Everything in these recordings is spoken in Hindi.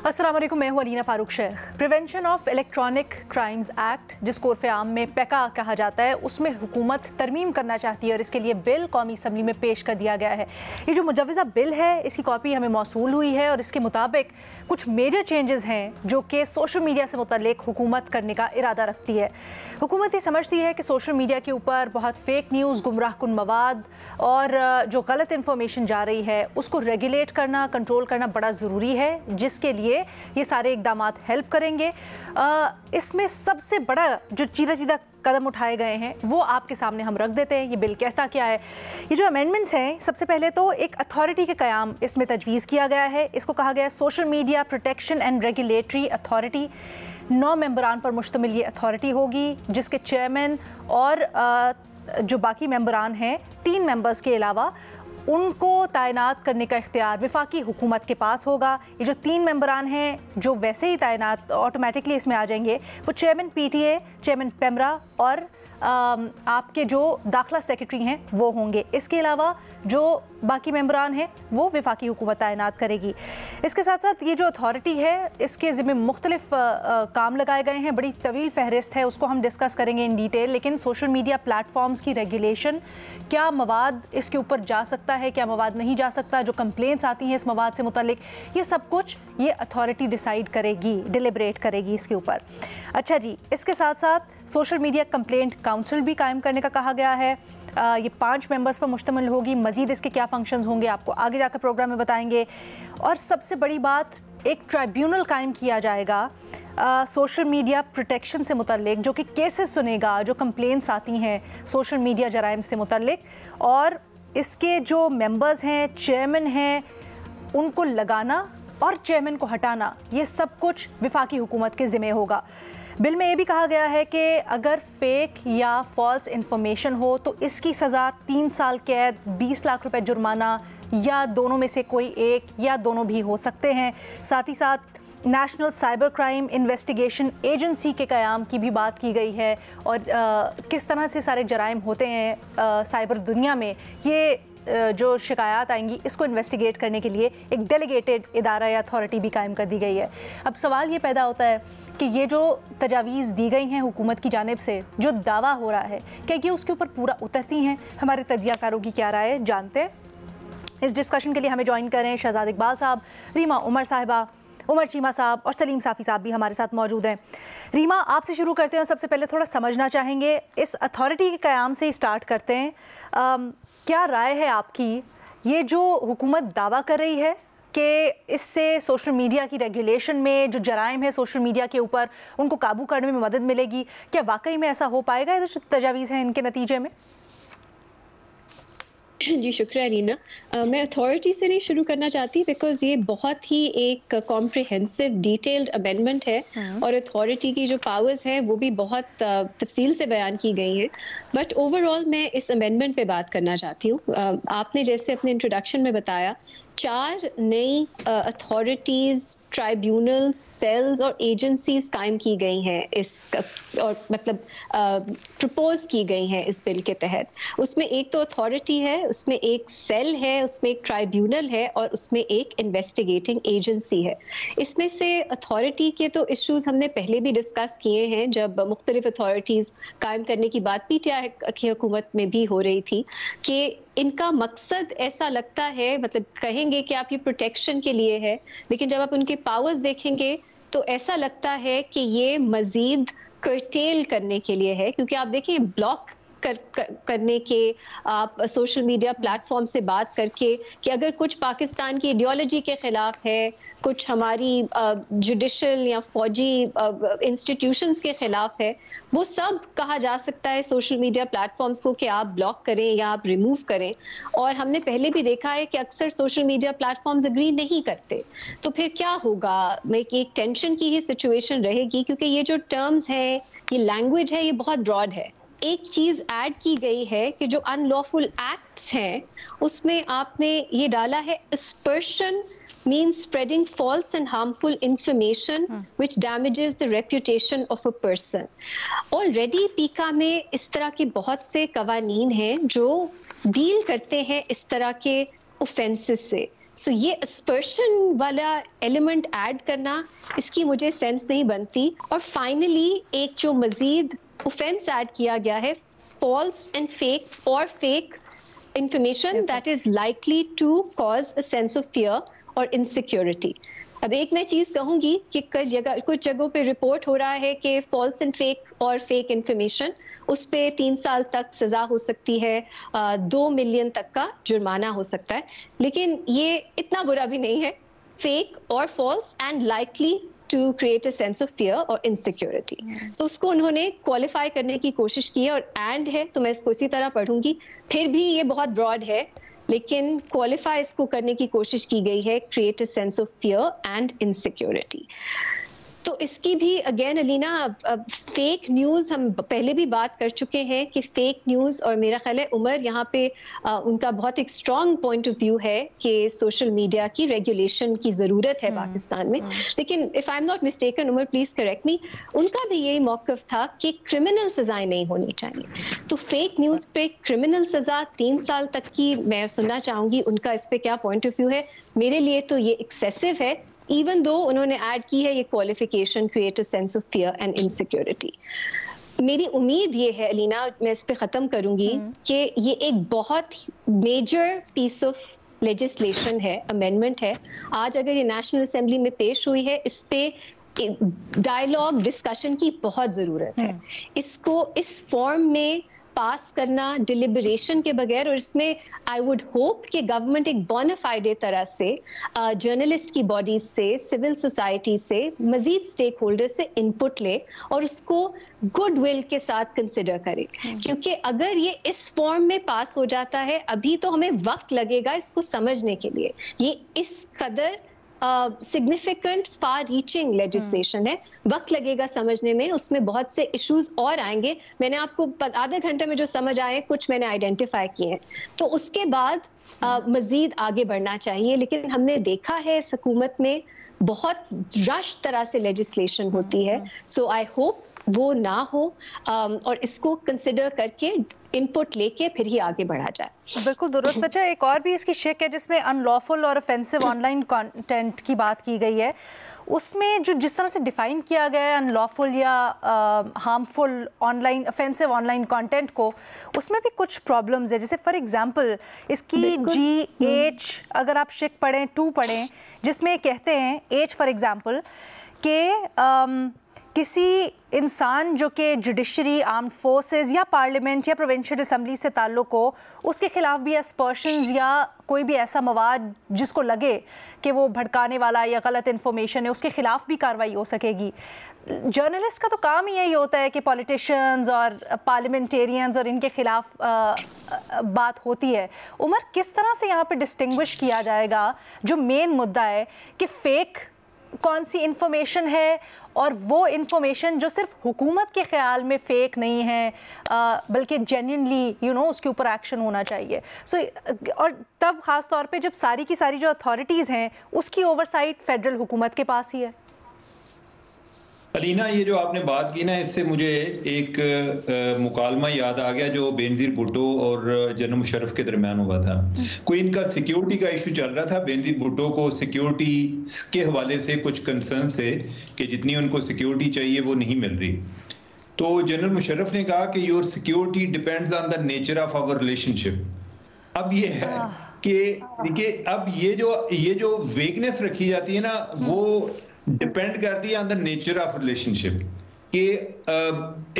अस्सलाम वालेकुम, मैं हूं Alina Farooq Shaikh. Prevention of electronic crimes act, जिसको उर्फ़े आम में पेका कहा जाता है, उसमें हुकूमत तरमीम करना चाहती है और इसके लिए बिल कौमी असम्बली में पेश कर दिया गया है। ये जो मुजव्वज़ा बिल है, इसकी कॉपी हमें मौसूल हुई है और इसके मुताबिक कुछ मेजर चेंजेस हैं जो कि सोशल मीडिया से मुतल्लिक हुकूमत करने का इरादा रखती है। हुकूमत ये समझती है कि सोशल मीडिया के ऊपर बहुत फेक न्यूज़, गुमराह कुन मवाद और जो गलत इंफॉर्मेशन जा रही है उसको रेगुलेट करना, कंट्रोल करना बड़ा ज़रूरी है, जिसके लिए ये सारे इक़दामात हेल्प करेंगे। इसमें सबसे बड़ा जो सीधा कदम उठाए गए हैं वो आपके सामने हम रख देते हैं। ये बिल कहता क्या है? ये जो अमेंडमेंट्स हैं, सबसे पहले तो एक अथॉरिटी के क़याम इसमें तजवीज़ किया गया है। इसको कहा गया है social media protection and regulatory authority. 9 मेंबरान पर मुश्तमिल ये अथॉरिटी होगी, जिसके चेयरमैन और जो बाकी मेंबरान हैं 3 मेंबर्स के अलावा उनको तैनात करने का इख्तियार वफाकी हुकूमत के पास होगा। ये जो 3 मेंबरान हैं जो वैसे ही तैनात ऑटोमेटिकली इसमें आ जाएंगे, वो चेयरमैन PTA, चेयरमैन पेमरा और आपके जो दाखिला सेक्रेटरी हैं वो होंगे। इसके अलावा जो बाकी मेंबरान हैं वो वफाकी हुकूमत तैनात करेगी। इसके साथ साथ ये जो अथॉरिटी है, इसके ज़िम्मे मुख्तलिफ काम लगाए गए हैं। बड़ी तवील फहरिस्त है, उसको हम डिस्कस करेंगे इन डिटेल। लेकिन सोशल मीडिया प्लेटफॉर्म्स की रेगुलेशन, क्या मवाद इसके ऊपर जा सकता है, क्या मवाद नहीं जा सकता, जो कंप्लेंट्स आती हैं इस मवाद से मुतल्लिक, ये सब कुछ ये अथॉरिटी डिसाइड करेगी, डिलिब्रेट करेगी इसके ऊपर। अच्छा जी, इसके साथ साथ सोशल मीडिया कंप्लेंट काउंसिल भी कायम करने का कहा गया है। ये 5 मेंबर्स पर मुश्तमिल होगी। मज़ीद इसके क्या फंक्शंस होंगे आपको आगे जाकर प्रोग्राम में बताएंगे। और सबसे बड़ी बात, एक ट्राइब्यूनल कायम किया जाएगा सोशल मीडिया प्रोटेक्शन से मुतल्लिक, जो कि केसेस सुनेगा, जो कंप्लेंट्स आती हैं सोशल मीडिया जराइम से मुतल्लिक, और इसके जो मेंबर्स हैं, चेयरमैन हैं, उनको लगाना और चेयरमैन को हटाना, ये सब कुछ वफाकी हुकूमत के ज़िम्मे होगा। बिल में ये भी कहा गया है कि अगर फेक या फॉल्स इंफॉर्मेशन हो तो इसकी सज़ा 3 साल कैद, 20 लाख रुपए जुर्माना या दोनों में से कोई एक या दोनों भी हो सकते हैं। साथ ही साथ national cyber crime investigation agency के क़याम की भी बात की गई है और किस तरह से सारे जराइम होते हैं साइबर दुनिया में, ये जो शिकायत आएंगी इसको इन्वेस्टिगेट करने के लिए एक डेलीगेटेड इदारा या अथॉरिटी भी कायम कर दी गई है। अब सवाल ये पैदा होता है कि ये जो तजावीज़ दी गई हैं हुकूमत की जानिब से, जो दावा हो रहा है, क्या ये उसके ऊपर पूरा उतरती हैं? हमारे तजियाकारों की क्या राय है, जानते हैं। इस डिस्कशन के लिए हमें ज्वाइन करें शहजाद इकबाल साहब, रीमा उमर साहिबा, उमर चीमा साहब और सलीम साफ़ी साहब भी हमारे साथ मौजूद हैं। रीमा, आपसे शुरू करते हैं। सबसे पहले थोड़ा समझना चाहेंगे, इस अथॉरिटी के क़याम से ही स्टार्ट करते हैं। क्या राय है आपकी, ये जो हुकूमत दावा कर रही है कि इससे सोशल मीडिया की रेगुलेशन में जो जराइम है सोशल मीडिया के ऊपर, उनको काबू करने में मदद मिलेगी, क्या वाकई में ऐसा हो पाएगा? ये जो तजावीज़ हैं इनके नतीजे में? जी शुक्रिया रीना। मैं अथॉरिटी से नहीं शुरू करना चाहती बिकॉज ये बहुत ही एक कॉम्प्रिहेंसिव डिटेल्ड अमेंडमेंट है और अथॉरिटी की जो पावर्स है वो भी बहुत तफसील से बयान की गई हैं। बट ओवरऑल मैं इस अमेंडमेंट पे बात करना चाहती हूँ। आपने जैसे अपने इंट्रोडक्शन में बताया, 4 नई अथॉरिटीज़, ट्राइब्यूनल, सेल्स और एजेंसीज कायम की गई हैं इस और मतलब प्रपोज की गई हैं इस बिल के तहत। उसमें एक तो अथॉरिटी है, उसमें एक सेल है, उसमें एक ट्राइब्यूनल है और उसमें एक इन्वेस्टिगेटिंग एजेंसी है। इसमें से अथॉरिटी के तो इश्यूज हमने पहले भी डिस्कस किए हैं जब मुख्तलिफ अथॉरिटीज़ कायम करने की बात PTI की हुकूमत में भी हो रही थी कि इनका मकसद ऐसा लगता है, मतलब कहेंगे कि आप ये प्रोटेक्शन के लिए है, लेकिन जब आप उनके पावर्स देखेंगे तो ऐसा लगता है कि ये मजीद कर्टेल करने के लिए है। क्योंकि आप देखिए, ब्लॉक करने के, आप सोशल मीडिया प्लेटफॉर्म से बात करके कि अगर कुछ पाकिस्तान की आइडियोलॉजी के खिलाफ है, कुछ हमारी जुडिशल या फौजी इंस्टीट्यूशंस के खिलाफ है, वो सब कहा जा सकता है सोशल मीडिया प्लेटफॉर्म्स को कि आप ब्लॉक करें या आप रिमूव करें। और हमने पहले भी देखा है कि अक्सर सोशल मीडिया प्लेटफॉर्म्स एग्री नहीं करते, तो फिर क्या होगा? एक टेंशन की ही सिचुएशन रहेगी क्योंकि ये जो टर्म्स है, ये लैंग्वेज है, ये बहुत ब्रॉड है। एक चीज ऐड की गई है कि जो अनलॉफुल एक्ट्स हैं उसमें आपने ये डाला है aspersion means spreading false and harmful information which damages the reputation of a person. Already पीका में इस तरह के बहुत से कवानीन हैं जो डील करते हैं इस तरह के ऑफेंसेस से। सो ये aspersion वाला एलिमेंट ऐड करना, इसकी मुझे सेंस नहीं बनती। और फाइनली एक जो मजीद ऑफेंस ऐड किया गया है, false and fake information that is likely to cause a sense of fear or insecurity. अब एक मैं चीज कहूंगी कि कुछ जगहों पे रिपोर्ट हो रहा है कि फॉल्स एंड फेक और फेक इंफॉर्मेशन, उस पे 3 साल तक सजा हो सकती है, 2 मिलियन तक का जुर्माना हो सकता है। लेकिन ये इतना बुरा भी नहीं है, फेक और false and likely to create a sense of fear और इनसिक्योरिटी। सो उसको उन्होंने क्वालिफाई करने की कोशिश की है, और एंड है तो मैं इसको इसी तरह पढ़ूंगी। फिर भी ये बहुत ब्रॉड है, लेकिन क्वालिफाई इसको करने की कोशिश की गई है, create a sense of fear and insecurity. तो इसकी भी अगेन अलीना, फेक न्यूज़ हम पहले भी बात कर चुके हैं कि फेक न्यूज़, और मेरा ख्याल है उमर यहाँ पे उनका बहुत एक स्ट्रॉन्ग पॉइंट ऑफ व्यू है कि सोशल मीडिया की रेगुलेशन की ज़रूरत है पाकिस्तान में। लेकिन if I am not mistaken, Umar please correct me, उनका भी यही मौक़िफ़ था कि क्रिमिनल सज़ाएं नहीं होनी चाहिए। तो फेक न्यूज़ पे क्रिमिनल सज़ा 3 साल तक की मैं सुनना चाहूँगी उनका इस पे क्या पॉइंट ऑफ व्यू है। मेरे लिए तो ये एक्सेसिव है, इवन दो उन्होंने ऐड की है ये qualification, create a sense of fear and insecurity. मेरी उम्मीद ये है अलीना, मैं इस पे ख़त्म करूंगी, कि ये एक बहुत मेजर पीस ऑफ लेजिस्लेशन है, अमेंडमेंट है। आज अगर ये नेशनल असेंबली में पेश हुई है, इस पे डायलॉग, डिस्कशन की बहुत ज़रूरत है। इसको इस फॉर्म में पास करना डिलिबरेशन के बगैर, और इसमें आई वुड होप कि गवर्नमेंट एक बोनाफाइड तरह से जर्नलिस्ट की बॉडीज से, सिविल सोसाइटी से, मजीद स्टेक होल्डर से इनपुट ले और उसको गुड विल के साथ कंसिडर करे। क्योंकि अगर ये इस फॉर्म में पास हो जाता है, अभी तो हमें वक्त लगेगा इसको समझने के लिए, ये इस कदर सिग्निफिकेंट फार रीचिंग लेजिस्लेशन है, वक्त लगेगा समझने में, उसमें बहुत से इश्यूज और आएंगे। मैंने आपको आधे घंटे में जो समझ आए कुछ मैंने आइडेंटिफाई किए हैं, तो उसके बाद मजीद आगे बढ़ना चाहिए। लेकिन हमने देखा है इस हुकूमत में बहुत रश तरह से लेजिस्लेशन होती है, सो आई होप वो ना हो और इसको कंसिडर करके इनपुट लेके फिर ही आगे बढ़ा जाए। बिल्कुल दुरुस्त। अच्छा, एक और भी इसकी शिक है जिसमें अनलॉफुल और ऑफेंसिव ऑनलाइन कंटेंट की बात की गई है। उसमें जो जिस तरह से डिफाइन किया गया है अनलॉफुल या harmful online, offensive online content को, उसमें भी कुछ प्रॉब्लम्स है। जैसे फॉर एग्जांपल इसकी GH अगर आप शिक पढ़ें 2 पढ़ें, जिसमें कहते हैं एज फॉर एग्जांपल कि किसी इंसान जो कि जुडिशरी, आर्म्ड फोर्सेस या पार्लियामेंट या प्रोविंशियल असम्बली से ताल्लुक़ हो, उसके ख़िलाफ़ भी एस्पर्शंस या कोई भी ऐसा मवाद जिसको लगे कि वो भड़काने वाला या गलत इन्फॉर्मेशन है, उसके ख़िलाफ़ भी कार्रवाई हो सकेगी। जर्नलिस्ट का तो काम ही यही होता है कि पॉलिटिशियंस और पार्लियामेंटेरियंस और इनके ख़िलाफ़ बात होती है। उमर, किस तरह से यहाँ पर डिस्टिंग्विश किया जाएगा जो मेन मुद्दा है कि फ़ेक कौन सी इन्फॉर्मेशन है और वो इन्फॉर्मेशन जो सिर्फ हुकूमत के ख्याल में फ़ेक नहीं है बल्कि जेन्युइनली उसके ऊपर एक्शन होना चाहिए। और तब ख़ास तौर पे जब सारी की सारी जो अथॉरिटीज़ हैं उसकी ओवरसाइट फेडरल हुकूमत के पास ही है। अलीना, ये जो आपने बात की ना, इससे मुझे एक मुकालमा याद आ गया जो बेनज़ीर भुट्टो और जनरल मुशर्रफ के दरमियान हुआ था। कोई इनका सिक्योरिटी का इशू चल रहा था। बेनज़ीर भुट्टो को सिक्योरिटी के हवाले से कुछ कंसर्न से कि जितनी उनको सिक्योरिटी चाहिए वो नहीं मिल रही। तो जनरल मुशर्रफ ने कहा कि your security depends on the nature of our relationship. अब ये है कि देखिए, अब ये जो वेगनेस रखी जाती है ना, वो डिपेंड करती है on the nature of relationship कि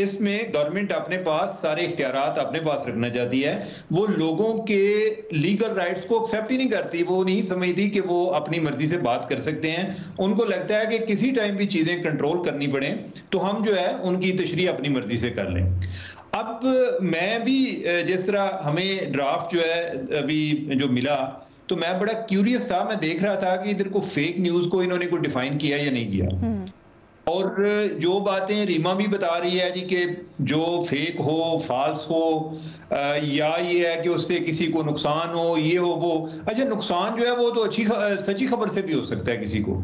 इसमें गवर्नमेंट अपने पास सारे इख्तियारात अपने पास रखना चाहती है। वो लोगों के लीगल राइट्स को एक्सेप्ट ही नहीं करती। वो नहीं समझती कि वो अपनी मर्जी से बात कर सकते हैं। उनको लगता है कि किसी टाइम भी चीजें कंट्रोल करनी पड़े तो हम जो है उनकी तशरीह अपनी मर्जी से कर लें। अब मैं भी जिस तरह हमें ड्राफ्ट जो है अभी जो मिला, तो मैं बड़ा क्यूरियस था। मैं देख रहा था कि इधर को फेक न्यूज को इन्होंने को डिफाइन किया या नहीं किया। और जो बातें रीमा भी बता रही है जी कि जो फेक हो, फाल्स हो, या ये है कि उससे किसी को नुकसान हो, ये हो वो। अच्छा, नुकसान जो है वो तो सच्ची खबर से भी हो सकता है किसी को।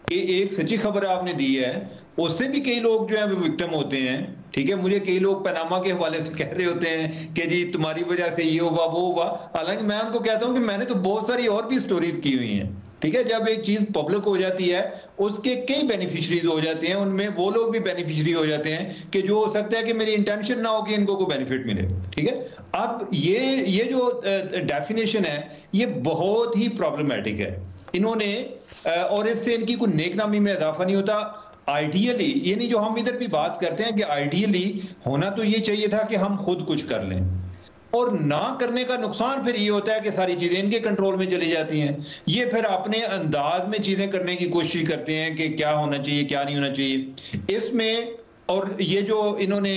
कि एक सच्ची खबर आपने दी है, उससे भी कई लोग जो है वो विक्टिम होते हैं। ठीक है, मुझे कई लोग पनामा के हवाले से कह रहे होते हैं कि जी तुम्हारी वजह से ये हुआ वो हुआ, हालांकि मैं उनको कहता हूं कि मैंने तो बहुत सारी और भी स्टोरीज की हुई हैं। ठीक है, जब एक चीज पब्लिक हो जाती है उसके कई बेनिफिशरीज हो जाते हैं, उनमें वो लोग भी बेनिफिशरी हो जाते हैं कि जो हो सकता है कि मेरी इंटेंशन ना हो कि इनको कोई बेनिफिट मिले। ठीक है, अब ये जो डेफिनेशन है ये बहुत ही प्रॉब्लमेटिक है इन्होंने, और इससे इनकी कोई नेकनामी में इजाफा नहीं होता। आइडियली यानी जो हम इधर भी बात करते हैं कि आइडियली होना तो ये चाहिए था कि हम खुद कुछ कर लें, और ना करने का नुकसान फिर ये होता है कि सारी चीजें इनके कंट्रोल में चली जाती हैं। ये फिर अपने अंदाज में चीजें करने की कोशिश करते हैं कि क्या होना चाहिए क्या नहीं होना चाहिए इसमें। और ये जो इन्होंने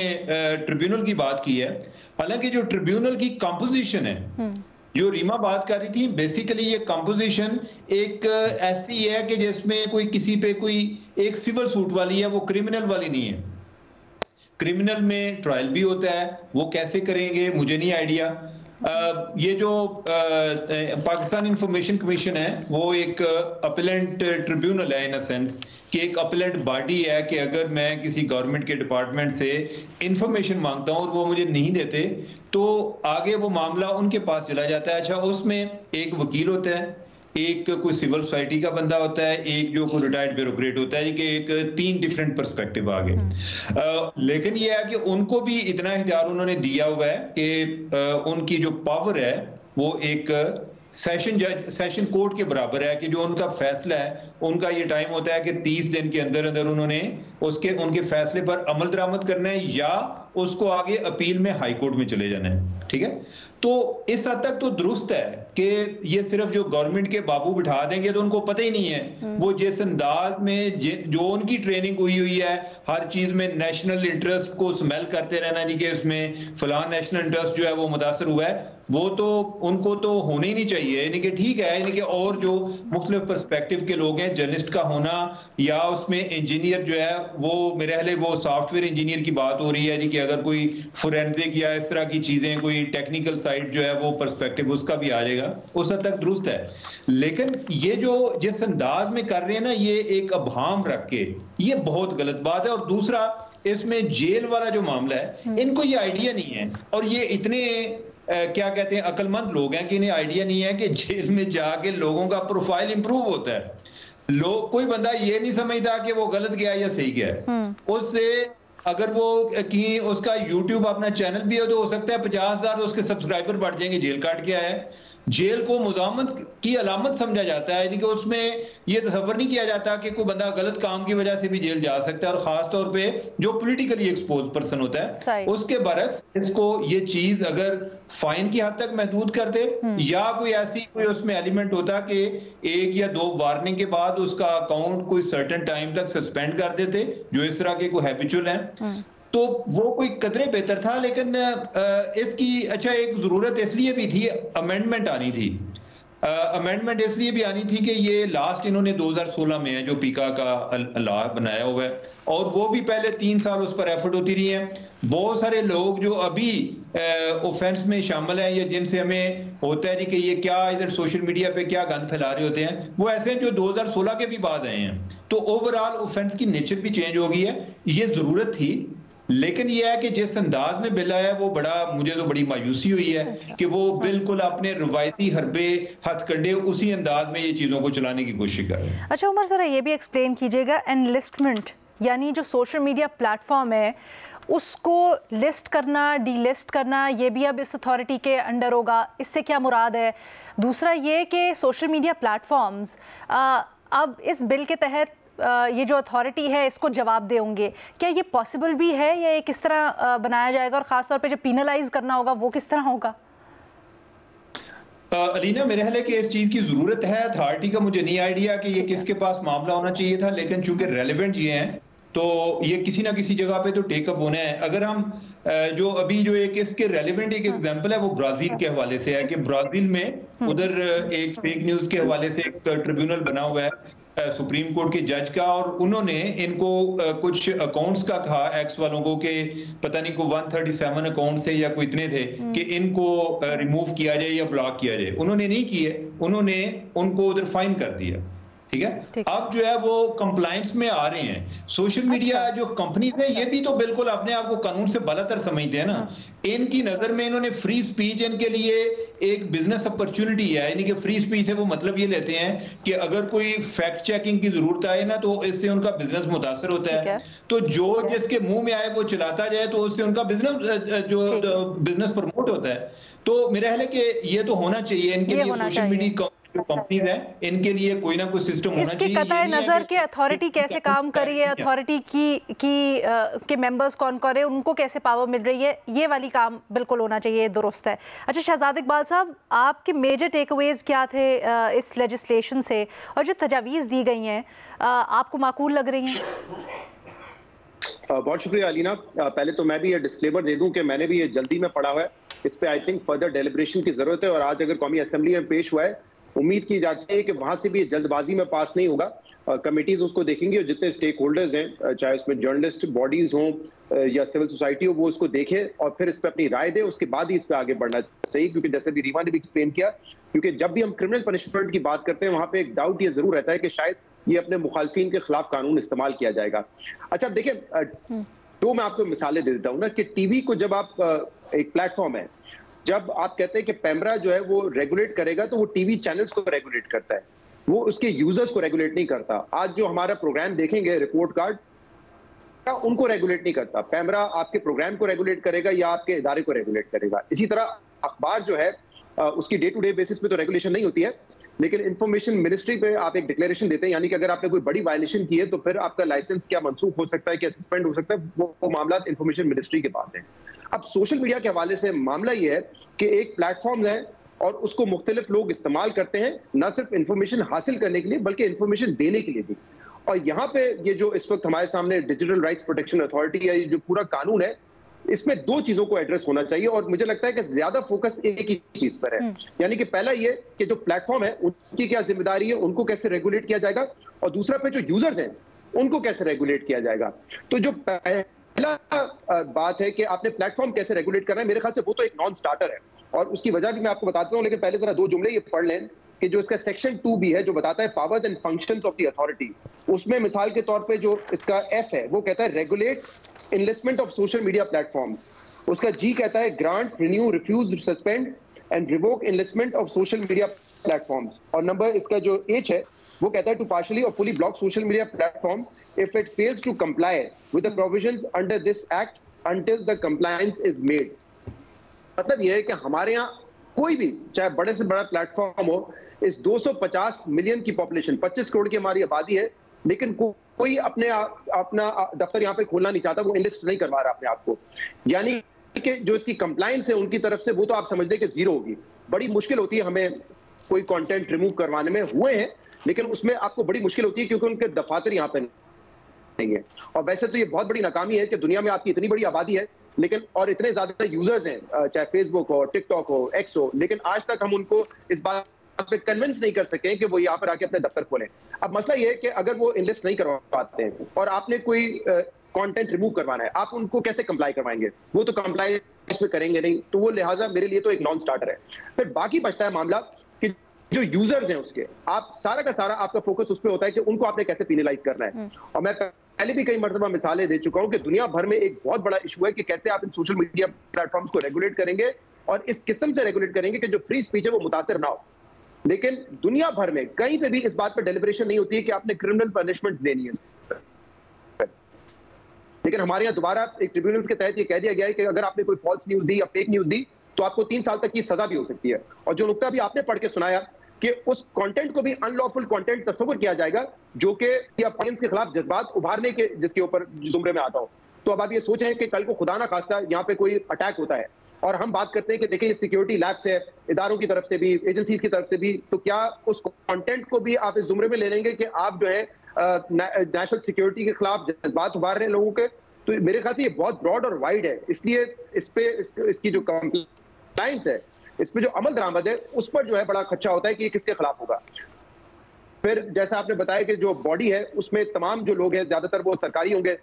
ट्रिब्यूनल की बात की है, हालांकि जो ट्रिब्यूनल की कंपोजिशन है जो रीमा बात कर रही थी, बेसिकली ये कंपोजिशन एक ऐसी है कि जिसमें कोई किसी पे कोई एक सिविल सूट वाली है, वो क्रिमिनल वाली नहीं है। क्रिमिनल में ट्रायल भी होता है, वो कैसे करेंगे मुझे नहीं आइडिया। ये जो पाकिस्तान इंफॉर्मेशन कमीशन है वो एक अपीलेंट ट्रिब्यूनल है इन अ सेंस कि एक अपीलेंट बॉडी है कि अगर मैं किसी गवर्नमेंट के डिपार्टमेंट से इंफॉर्मेशन मांगता हूं और वो मुझे नहीं देते तो आगे वो मामला उनके पास चला जाता है। अच्छा, उसमें एक वकील होता है, एक कोई सिविल सोसाइटी का बंदा होता है, एक जो कोई रिटायर्ड ब्यूरोक्रेट होता है, कि एक 3 डिफरेंट पर्सपेक्टिव आ गए। लेकिन ये है कि उनको भी इतना इख्तियार उन्होंने दिया हुआ है कि उनकी जो पावर है वो एक सेशन कोर्ट के बराबर है, कि जो उनका फैसला है उनका ये टाइम होता है कि 30 दिन के अंदर अंदर उन्होंने उनके फैसले पर अमल दरामद करना है या उसको आगे अपील में हाई कोर्ट में चले जाना है। ठीक है, तो इस हद तक तो दुरुस्त है कि ये सिर्फ जो गवर्नमेंट के बाबू बिठा देंगे तो उनको पता ही नहीं है वो जिस अंदाज में जो उनकी ट्रेनिंग हुई है हर चीज में नेशनल इंटरेस्ट को स्मेल करते रहना जी कि इसमें फलां नेशनल इंटरेस्ट जो है वो मुतासर हुआ है, वो तो उनको तो होना ही नहीं चाहिए। यानी कि ठीक है, यानी कि और जो मुख्तलिफ पर्सपेक्टिव के लोग हैं, जर्नलिस्ट का होना या उसमें इंजीनियर जो है वो मेरे ख्याल वो सॉफ्टवेयर इंजीनियर की बात हो रही है जी कि अगर कोई फोरेंसिक या इस तरह की चीजें कोई टेक्निकल साइड जो है वो पर्सपेक्टिव उसका भी आ जाएगा, उस हद तक दुरुस्त है। लेकिन ये जो जिस अंदाज में कर रहे हैं ना, ये एक अभाम रख के, ये बहुत गलत बात है। और दूसरा इसमें जेल वाला जो मामला है, इनको ये आइडिया नहीं है, और ये इतने क्या कहते हैं अक्लमंद लोग हैं कि इन्हें आइडिया नहीं है कि जेल में जाके लोगों का प्रोफाइल इंप्रूव होता है। लोग कोई बंदा ये नहीं समझता कि वो गलत गया या सही गया, उससे अगर वो कि उसका यूट्यूब अपना चैनल भी है तो हो सकता है 50,000 उसके सब्सक्राइबर बढ़ जाएंगे। जेल काट के आया है, जेल को मुजामत की अलामत समझा जाता है, यानी कि उसमें यह तसव्वुर नहीं किया जाता कि कोई बंदा गलत काम की वजह से भी जेल जा सकता है, और खास तौर पे जो पॉलिटिकली एक्सपोज पर्सन होता है उसके बरक्स इसको ये चीज अगर फाइन की हद तक महदूद करते या कोई ऐसी कोई उसमें एलिमेंट होता कि 1 या 2 वार्निंग के बाद उसका अकाउंट कोई सर्टेन टाइम तक सस्पेंड कर देते, जो इस तरह के कोई हैबिचुअल हैं, तो वो कोई कदरे बेहतर था। लेकिन इसकी अच्छा एक जरूरत इसलिए भी थी, अमेंडमेंट आनी थी। अमेंडमेंट इसलिए भी आनी थी कि ये लास्ट इन्होंने 2016 में है जो पीका का लॉ बनाया हुआ है, और वो भी पहले 3 साल उस पर एफर्ट होती रही है। बहुत सारे लोग जो अभी ऑफेंस में शामिल हैं या जिनसे हमें होता है जी कि ये क्या इधर सोशल मीडिया पे क्या गंद फैला रहे होते हैं, वो ऐसे हैं जो 2016 के भी बाद आए हैं। तो ओवरऑल ऑफेंस की नेचर भी चेंज हो गई है, ये जरूरत थी। लेकिन यह है कि जिस अंदाज में बिल आया वो मुझे तो बड़ी मायूसी हुई है कि वो बिल्कुल अपने रवायती हरबे हथकंडे उसी अंदाज में ये चीजों को चलाने की कोशिश कर रहे हैं। अच्छा उमर, जरा ये भी एक्सप्लेन कीजिएगा, एनलिस्टमेंट यानी जो सोशल मीडिया प्लेटफॉर्म है उसको लिस्ट करना, डीलिस्ट करना, ये भी अब इस अथॉरिटी के अंडर होगा, इससे क्या मुराद है? दूसरा ये कि सोशल मीडिया प्लेटफॉर्म्स अब इस बिल के तहत ये जो अथॉरिटी है इसको जवाब देंगे, क्या ये पॉसिबल भी है या ये किस तरह बनाया जाएगा, और ख़ास तौर पे जो पीनलाइज करना होगा वो किस तरह होगा? अलीना, मेरे ख्याल है कि इस चीज़ की ज़रूरत है। अथॉरिटी का मुझे नहीं आइडिया कि ये किसके पास मामला होना चाहिए था, लेकिन चूंकि रेलेवेंट ये हैं तो ये किसी ना किसी जगह पे तो टेकअप होना है। अगर हम जो अभी जो एक इसके रेलेवेंट एक एग्जांपल है वो ब्राजील के हवाले से है कि ब्राजील में उधर एक फेक न्यूज़ के हवाले से एक ट्रिब्यूनल बना हुआ है सुप्रीम कोर्ट के जज का, और उन्होंने इनको कुछ अकाउंट्स का कहा एक्स वालों को कि पता नहीं को 137 अकाउंट से या कोई इतने थे कि इनको रिमूव किया जाए या ब्लॉक किया जाए। उन्होंने नहीं किए, उन्होंने उनको उधर फाइन कर दिया। ठीक है। अब जो है वो कंप्लायंस में आ रहे हैं। सोशल मीडिया जो कंपनीज हैं ये भी तो बिल्कुल अपने आप को कानून से बलतर समझते हैं ना। इनकी नजर में इन्होंने फ्री स्पीच इनके लिए एक बिजनेस अपॉर्चुनिटी है, यानी कि फ्री स्पीच से वो मतलब ये लेते हैं कि अगर कोई फैक्ट चेकिंग की जरूरत आए ना तो इससे उनका बिजनेस मुतासर होता है। तो जो जिसके मुंह में आए वो चलाता जाए तो उससे उनका बिजनेस प्रमोट होता है। तो मेरा ख्याल है कि ये तो होना चाहिए इनके लिए, सोशल मीडिया कंपनीज हैं इनके लिए कोई ना कोई सिस्टम होना चाहिए। इसके कतई नजर के अथॉरिटी कैसे काम कर रही है, अथॉरिटी के मेंबर्स कौन कौन है, उनको कैसे पावर मिल रही है, ये वाली काम बिल्कुल होना चाहिए, दुरुस्त है। अच्छा शहजाद इकबाल साहब, आपके मेजर टेकअवेज क्या थे इस लेजिस्लेशन से, और जो तजावीज़ दी गई हैं आपको माकूल लग रही हैं? बहुत शुक्रिया अलीना। पहले तो मैं भी ये डिस्क्लेमर दे दूं कि मैंने भी ये जल्दी में पढ़ा हुआ है, इस पे आई थिंक फर्दर डेलिब्रेशन की जरूरत है। और आज अगर कौमी असेंबली में पेश हुआ है, उम्मीद की जाती है कि वहां से भी जल्दबाजी में पास नहीं होगा। कमिटीज उसको देखेंगी और जितने स्टेक होल्डर्स हैं, चाहे उसमें जर्नलिस्ट बॉडीज हों या सिविल सोसाइटी हो, वो उसको देखे और फिर इस पर अपनी राय दे, उसके बाद ही इस पर आगे बढ़ना चाहिए। क्योंकि जैसे भी रीवा ने भी एक्सप्लेन किया, क्योंकि जब भी हम क्रिमिनल पनिशमेंट की बात करते हैं वहां पे एक डाउट ये जरूर रहता है कि शायद ये अपने मुखालफिन के खिलाफ कानून इस्तेमाल किया जाएगा। अच्छा देखिए, तो मैं आपको मिसालें दे देता हूँ ना कि टीवी को जब आप एक प्लेटफॉर्म है, जब आप कहते हैं कि पैमरा जो है वो रेगुलेट करेगा, तो वो टीवी चैनल्स को रेगुलेट करता है, वो उसके यूजर्स को रेगुलेट नहीं करता। आज जो हमारा प्रोग्राम देखेंगे रिपोर्ट कार्ड, उनको रेगुलेट नहीं करता पैमरा, आपके प्रोग्राम को रेगुलेट करेगा या आपके इदारे को रेगुलेट करेगा। इसी तरह अखबार जो है उसकी डे टू डे बेसिस पे तो रेगुलेशन नहीं होती है, लेकिन इंफॉर्मेशन मिनिस्ट्री पे आप एक डिक्लेरेशन देते हैं, यानी कि अगर आपने कोई बड़ी वायलेशन की है तो फिर आपका लाइसेंस क्या मनसूख हो सकता है, क्या सस्पेंड हो सकता है, वो मामला इंफॉर्मेशन मिनिस्ट्री के पास है। अब सोशल मीडिया के हवाले से मामला ये है कि एक प्लेटफॉर्म है और उसको मुख्तलिफ लोग इस्तेमाल करते हैं, न सिर्फ इंफॉर्मेशन हासिल करने के लिए बल्कि इंफॉर्मेशन देने के लिए भी। और यहाँ पे ये जो इस वक्त हमारे सामने डिजिटल राइट्स प्रोटेक्शन अथॉरिटी या ये जो पूरा कानून है, इसमें दो चीजों को एड्रेस होना चाहिए और मुझे लगता है कि ज्यादा फोकस एक ही चीज पर है। यानी कि पहला ये कि जो प्लेटफॉर्म है उनकी क्या जिम्मेदारी है, उनको कैसे रेगुलेट किया जाएगा, और दूसरा पे जो यूजर्स हैं उनको कैसे रेगुलेट किया जाएगा। तो जो पहला बात है कि आपने प्लेटफॉर्म कैसे रेगुलेट करना है, मेरे ख्याल से वो तो एक नॉन स्टार्टर है और उसकी वजह भी मैं आपको बताता हूं, लेकिन पहले जरा दो जुमले ये पढ़ लें कि जो इसका सेक्शन 2 भी है जो बताता है powers and functions of the authority, उसमें मिसाल के तौर पे जो इसका एफ है वो कहता है regulate enlistment of social media platforms, उसका जी कहता है grant, renew, refuse, suspend and revoke enlistment of social media platforms, और नंबर इसका जो एच है वो कहता है टू पार्शियली और fully block social media platform if it fails to comply with the provisions under this act until the compliance is made। मतलब यह है कि हमारे यहाँ कोई भी चाहे बड़े से बड़ा प्लेटफॉर्म हो, इस 250 मिलियन की पॉपुलेशन, 25 करोड़ की हमारी आबादी है, लेकिन कोई अपना दफ्तर यहाँ पे खोलना नहीं चाहता, वो इनलिस्ट नहीं करवा रहा अपने आप को। यानी कि जो इसकी कंप्लायंस है उनकी तरफ से वो तो आप समझ लें कि जीरो होगी। बड़ी मुश्किल होती है हमें कोई कंटेंट रिमूव करवाने में, हुए हैं लेकिन उसमें आपको बड़ी मुश्किल होती है क्योंकि उनके दफातर यहाँ पे नहीं है। और वैसे तो ये बहुत बड़ी नाकामी है कि दुनिया में आपकी इतनी बड़ी आबादी है लेकिन और इतने ज्यादा यूजर्स हैं, चाहे फेसबुक हो, टिकटॉक हो, एक्स हो, लेकिन आज तक हम उनको इस बात पे कन्विंस नहीं कर सके कि वो यहाँ पर आके अपने दफ्तर खोलें। अब मसला ये है कि अगर वो इनलिस्ट नहीं करवा पाते हैं और आपने कोई कंटेंट रिमूव करवाना है, आप उनको कैसे कंप्लाई करवाएंगे? वो तो कंप्लाई इसमें करेंगे नहीं, तो वो लिहाजा मेरे लिए तो एक नॉन स्टार्टर है। फिर बाकी बचता है मामला कि जो यूजर्स हैं उसके, आप सारा का सारा आपका फोकस उस पर होता है कि उनको आपने कैसे पेनलाइज करना है। और मैं पहले भी कई मरतबा मिसालें दे चुका हूं कि दुनिया भर में एक बहुत बड़ा इशू है कि कैसे आप इन सोशल मीडिया प्लेटफॉर्म्स को रेगुलेट करेंगे और इस किस्म से रेगुलेट करेंगे कि जो फ्री स्पीच है वो मुतासिर ना हो। लेकिन दुनिया भर में कहीं पे भी इस बात पर डेलिब्रेशन नहीं होती है कि आपने क्रिमिनल पनिशमेंट्स देनी है। लेकिन हमारे यहाँ दोबारा एक ट्रिब्यूनल के तहत ये कह दिया गया है कि अगर आपने कोई फॉल्स न्यूज दी या फेक न्यूज दी तो आपको 3 साल तक की सजा भी हो सकती है। और जो नुकता भी आपने पढ़ के सुनाया कि उस कंटेंट को भी अनलॉफुल कंटेंट तस्वर किया जाएगा जो कि ऑडियंस के खिलाफ जज्बात उभारने के जिसके ऊपर जुमरे में आता हो। तो अब आप ये सोचें कि कल को खुदा ना खास्ता यहाँ पे कोई अटैक होता है और हम बात करते हैं कि देखिए सिक्योरिटी लैब्स है, इदारों की तरफ से भी, एजेंसीज की तरफ से भी, तो क्या उस कंटेंट को भी आप इस जुमरे में ले लेंगे कि आप जो है नेशनल सिक्योरिटी के खिलाफ जज्बात उभार रहे हैं लोगों के? तो मेरे ख्याल से ये बहुत ब्रॉड और वाइड है, इसलिए इसकी जो कंप्लायंस है, इस पे जो अमल दरामद है उस पर जो है बड़ा खर्चा होता है कि ये किसके खिलाफ होगा। फिर जैसा आपने बताया कि जो बॉडी है उसमें तमाम जो लोग हैं ज्यादातर वो सरकारी होंगे,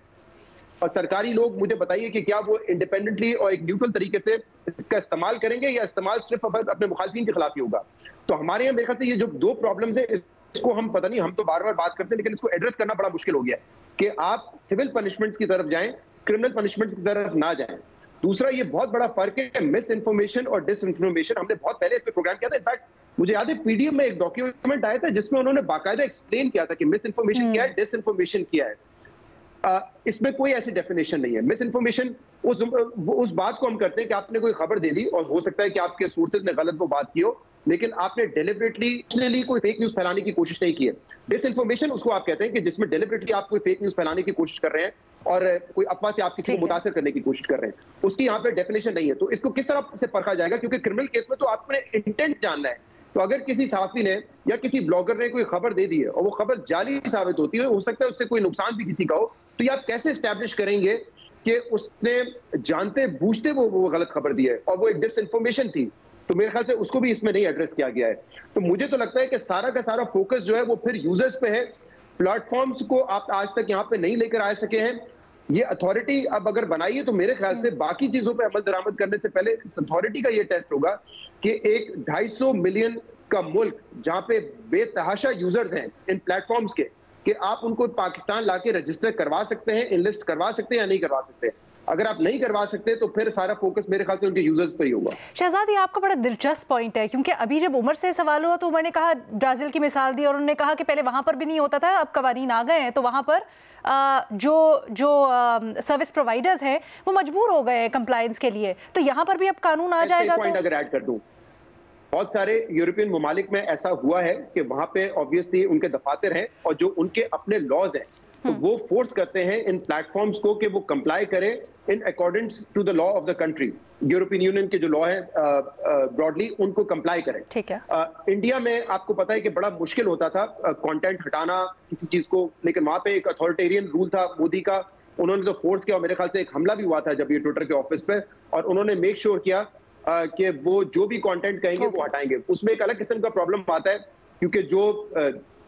और सरकारी लोग मुझे बताइए कि क्या वो इंडिपेंडेंटली और एक न्यूट्रल तरीके से इसका इस्तेमाल करेंगे या इस्तेमाल सिर्फ अपने मुखालफिन के खिलाफ ही होगा। तो हमारे यहाँ मेरे ख्याल से ये जो दो प्रॉब्लम्स है इस इसको हम पता नहीं, हम तो बार बार बात करते हैं लेकिन इसको एड्रेस करना बड़ा मुश्किल हो गया कि आप सिविल पनिशमेंट्स की तरफ जाएं, क्रिमिनल पनिशमेंट्स की तरफ ना जाएं। दूसरा ये बहुत बड़ा फर्क है मिस इन्फॉर्मेशन और डिस इन्फॉर्मेशन। हमने बहुत पहले इस पे प्रोग्राम किया था, इनफैक्ट मुझे याद है पीडीएफ में एक डॉक्यूमेंट आया था जिसमें उन्होंने बाकायदा एक्सप्लेन किया था कि मिस इन्फॉर्मेशन क्या है, डिस इन्फॉर्मेशन क्या है। इसमें कोई ऐसी डेफिनेशन नहीं है। मिस इन्फॉर्मेशन उस बात को हम करते हैं कि आपने कोई खबर दे दी और हो सकता है कि आपके सोर्सेज ने गलत वो बात की हो, लेकिन आपने डेलिबरेटली कोई फेक न्यूज फैलाने की कोशिश नहीं की है। डिस इन्फॉर्मेशन उसको आप कहते हैं कि जिसमें डेलिबरेटली आप कोई फेक न्यूज फैलाने की कोशिश कर रहे हैं और कोई अफवाह से आप किसी को मुतासर करने की कोशिश कर रहे हैं, उसकी यहाँ पे डेफिनेशन नहीं है। तो इसको किस तरह से परखा जाएगा, क्योंकि क्रिमिनल केस में तो आपने इंटेंट जानना है। तो अगर किसी सहाफी ने या किसी ब्लॉगर ने कोई खबर दे दी है और वो खबर जाली साबित होती है, हो सकता है उससे कोई नुकसान भी किसी का हो, तो ये आप कैसे एस्टैब्लिश करेंगे कि उसने जानते बूझते वो गलत खबर दी है और वो एक डिसइंफॉर्मेशन थी। तो मेरे ख्याल से उसको भी इसमें नहीं एड्रेस किया गया है। तो मुझे तो लगता है कि सारा का सारा फोकस जो है वो फिर यूजर्स पे है। प्लेटफॉर्म्स को आप आज तक यहाँ पे नहीं लेकर आ सके हैं। ये अथॉरिटी अब अगर बनाई है तो मेरे ख्याल से बाकी चीजों पे अमल दरामद करने से पहले इस अथॉरिटी का ये टेस्ट होगा कि एक 250 मिलियन का मुल्क जहां पे बेतहाशा यूजर्स हैं इन प्लेटफॉर्म्स के, कि आप उनको पाकिस्तान लाके रजिस्टर करवा सकते हैं, इनलिस्ट करवा सकते हैं या नहीं करवा सकते। अगर आप नहीं करवा सकते तो फिर सारा फोकस मेरे ख्याल से उनके यूजर्स पर ही होगा। शहजाद, ये आपका बड़ा दिलचस्प पॉइंट है, क्योंकि अभी जब उमर से सवाल हुआ तो उमर ने कहा, ब्राजील की मिसाल दी और उन्होंने कहा कि पहले वहां पर भी नहीं होता था, अब कवानीन आ गए हैं तो वहां पर जो सर्विस प्रोवाइडर्स हैं वो मजबूर हो गए हैं कंप्लायंस के लिए, तो यहाँ पर भी अब कानून आ जाएगा। पॉइंट अगर ऐड कर दूं, बहुत सारे यूरोपियन ममालिक में ऐसा हुआ है कि वहां पे ऑब्वियसली उनके दफातर हैं और जो उनके अपने लॉज हैं तो वो फोर्स करते हैं इन प्लेटफॉर्म्स को कि वो कंप्लाई करें in according to the law of the country. European Union के जो लॉ है ब्रॉडली उनको कंप्लाई करें। ठीक है। इंडिया में आपको पता है कि बड़ा मुश्किल होता था कंटेंट हटाना किसी चीज को, लेकिन वहां पे एक अथॉरिटेरियन रूल था मोदी का, उन्होंने तो फोर्स किया और मेरे ख्याल से एक हमला भी हुआ था जब ये ट्विटर के ऑफिस पे, और उन्होंने मेक श्योर किया कि वो जो भी कंटेंट कहेंगे वो हटाएंगे। उसमें एक अलग किस्म का प्रॉब्लम आता है क्योंकि जो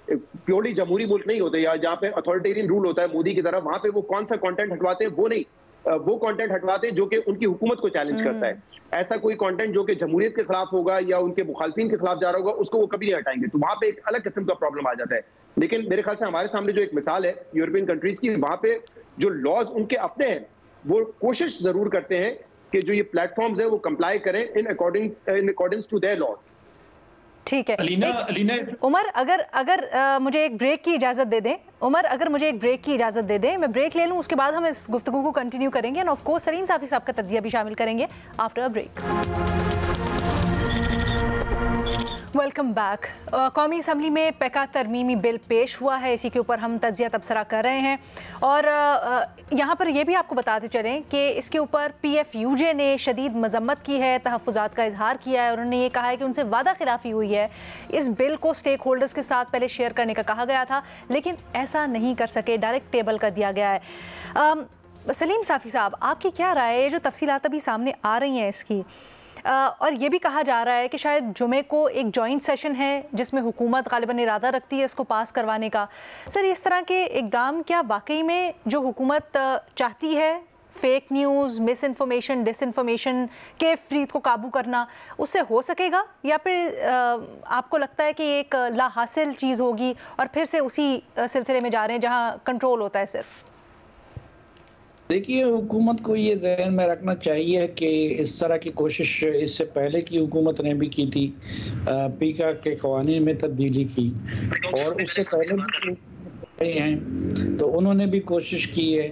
प्योरली जमहूरी मुल्क नहीं होते या जहाँ पे अथॉरिटेरियन रूल होता है मोदी की तरह, वहां पे वो कौन सा कंटेंट हटवाते हैं, वो नहीं, वो कंटेंट हटवाते हैं जो कि उनकी हुकूमत को चैलेंज करता है। ऐसा कोई कंटेंट जो कि जमहूरियत के खिलाफ होगा या उनके मुखालफिन के खिलाफ जा रहा होगा उसको वो कभी नहीं हटाएंगे। तो वहां पे एक अलग किस्म का प्रॉब्लम आ जाता है। लेकिन मेरे ख्याल से हमारे सामने जो एक मिसाल है यूरोपियन कंट्रीज की, वहां पे जो लॉज उनके अपने हैं वो कोशिश जरूर करते हैं कि जो ये प्लेटफॉर्म्स है वो कंप्लाई करें in according to their law. ठीक है अलीना उमर, अगर मुझे एक ब्रेक की इजाज़त दे दें, उमर अगर मुझे एक ब्रेक की इजाज़त दे दें, मैं ब्रेक ले लूं, उसके बाद हम इस गुफ्तगू को कंटिन्यू करेंगे and of course Salim Safi साहब का तज्जिया भी शामिल करेंगे after a break. Welcome back. कौमी असम्बली में पेका तरमीमी बिल पेश हुआ है, इसी के ऊपर हम तज्जिया तबसरा कर रहे हैं और यहाँ पर यह भी आपको बताते चलें कि इसके ऊपर PFUJ ने शदीद मजम्मत की है, तहफ़्फ़ुज़ात का इजहार किया है और उन्होंने ये कहा है कि उनसे वादा खिलाफ़ी हुई है। इस बिल को स्टेक होल्डर्स के साथ पहले शेयर करने का कहा गया था लेकिन ऐसा नहीं कर सके, डायरेक्ट टेबल कर दिया गया है। सलीम साफ़ी साहब, आपकी क्या राय है? ये जो तफसीलात अभी सामने आ रही हैं इसकी, और ये भी कहा जा रहा है कि शायद जुमे को एक जॉइंट सेशन है जिसमें हुकूमत गालिबन इरादा रखती है इसको पास करवाने का। सर, इस तरह के इक़दाम क्या वाकई में जो हुकूमत चाहती है, fake news, miss information, disinformation के फरीद को काबू करना, उससे हो सकेगा या फिर आपको लगता है कि एक ला हासिल चीज़ होगी और फिर से उसी सिलसिले में जा रहे हैं जहाँ कंट्रोल होता है सिर्फ? देखिए, हुकूमत को ये जहन में रखना चाहिए कि इस तरह की कोशिश इससे पहले की हुकूमत ने भी की थी, पीका के क़वानीन में तब्दीली की और उससे पहले भी हैं तो उन्होंने भी कोशिश की है,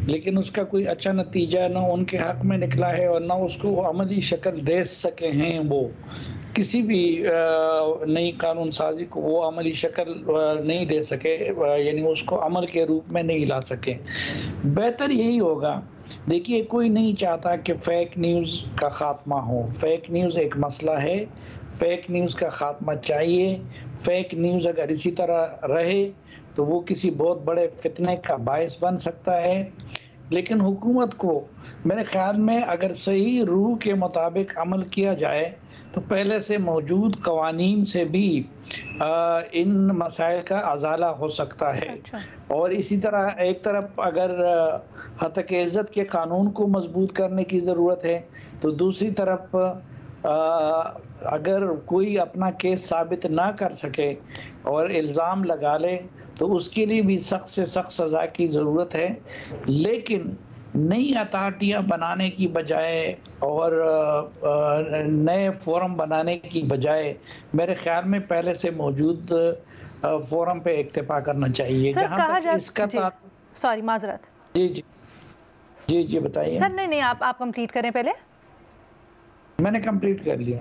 लेकिन उसका कोई अच्छा नतीजा ना उनके हक़ में निकला है और ना उसको अमली शक्ल दे सके हैं। वो किसी भी नई कानून साजी को वो अमली शक्ल नहीं दे सके, यानी उसको अमल के रूप में नहीं ला सके। बेहतर यही होगा, देखिए कोई नहीं चाहता कि फ़ेक न्यूज़ का ख़ात्मा हो। फ़ेक न्यूज़ एक मसला है, फ़ेक न्यूज़ का ख़ात्मा चाहिए। फ़ेक न्यूज़ अगर इसी तरह रहे तो वो किसी बहुत बड़े फितने का बायस बन सकता है। लेकिन हुकूमत को मेरे ख्याल में अगर सही रूह के मुताबिक अमल किया जाए तो पहले से मौजूद कवानीन से भी इन मसाइल का अजाला हो सकता है। और इसी तरह एक तरफ अगर हतक इज़्ज़त के कानून को मजबूत करने की ज़रूरत है तो दूसरी तरफ अगर कोई अपना केस साबित ना कर सके और इल्ज़ाम लगा ले तो उसके लिए भी सख्त से सख्त सज़ा की ज़रूरत है। लेकिन नई अथॉरिटियाँ बनाने की बजाय और नए फोरम बनाने की बजाय मेरे ख्याल में पहले से मौजूद फोरम पे इक्तिफा करना चाहिए। सर, कहा जाता सॉरी माजरत। जी जी जी जी बताइए सर। नहीं आप कंप्लीट करें पहले। मैंने कंप्लीट कर लिया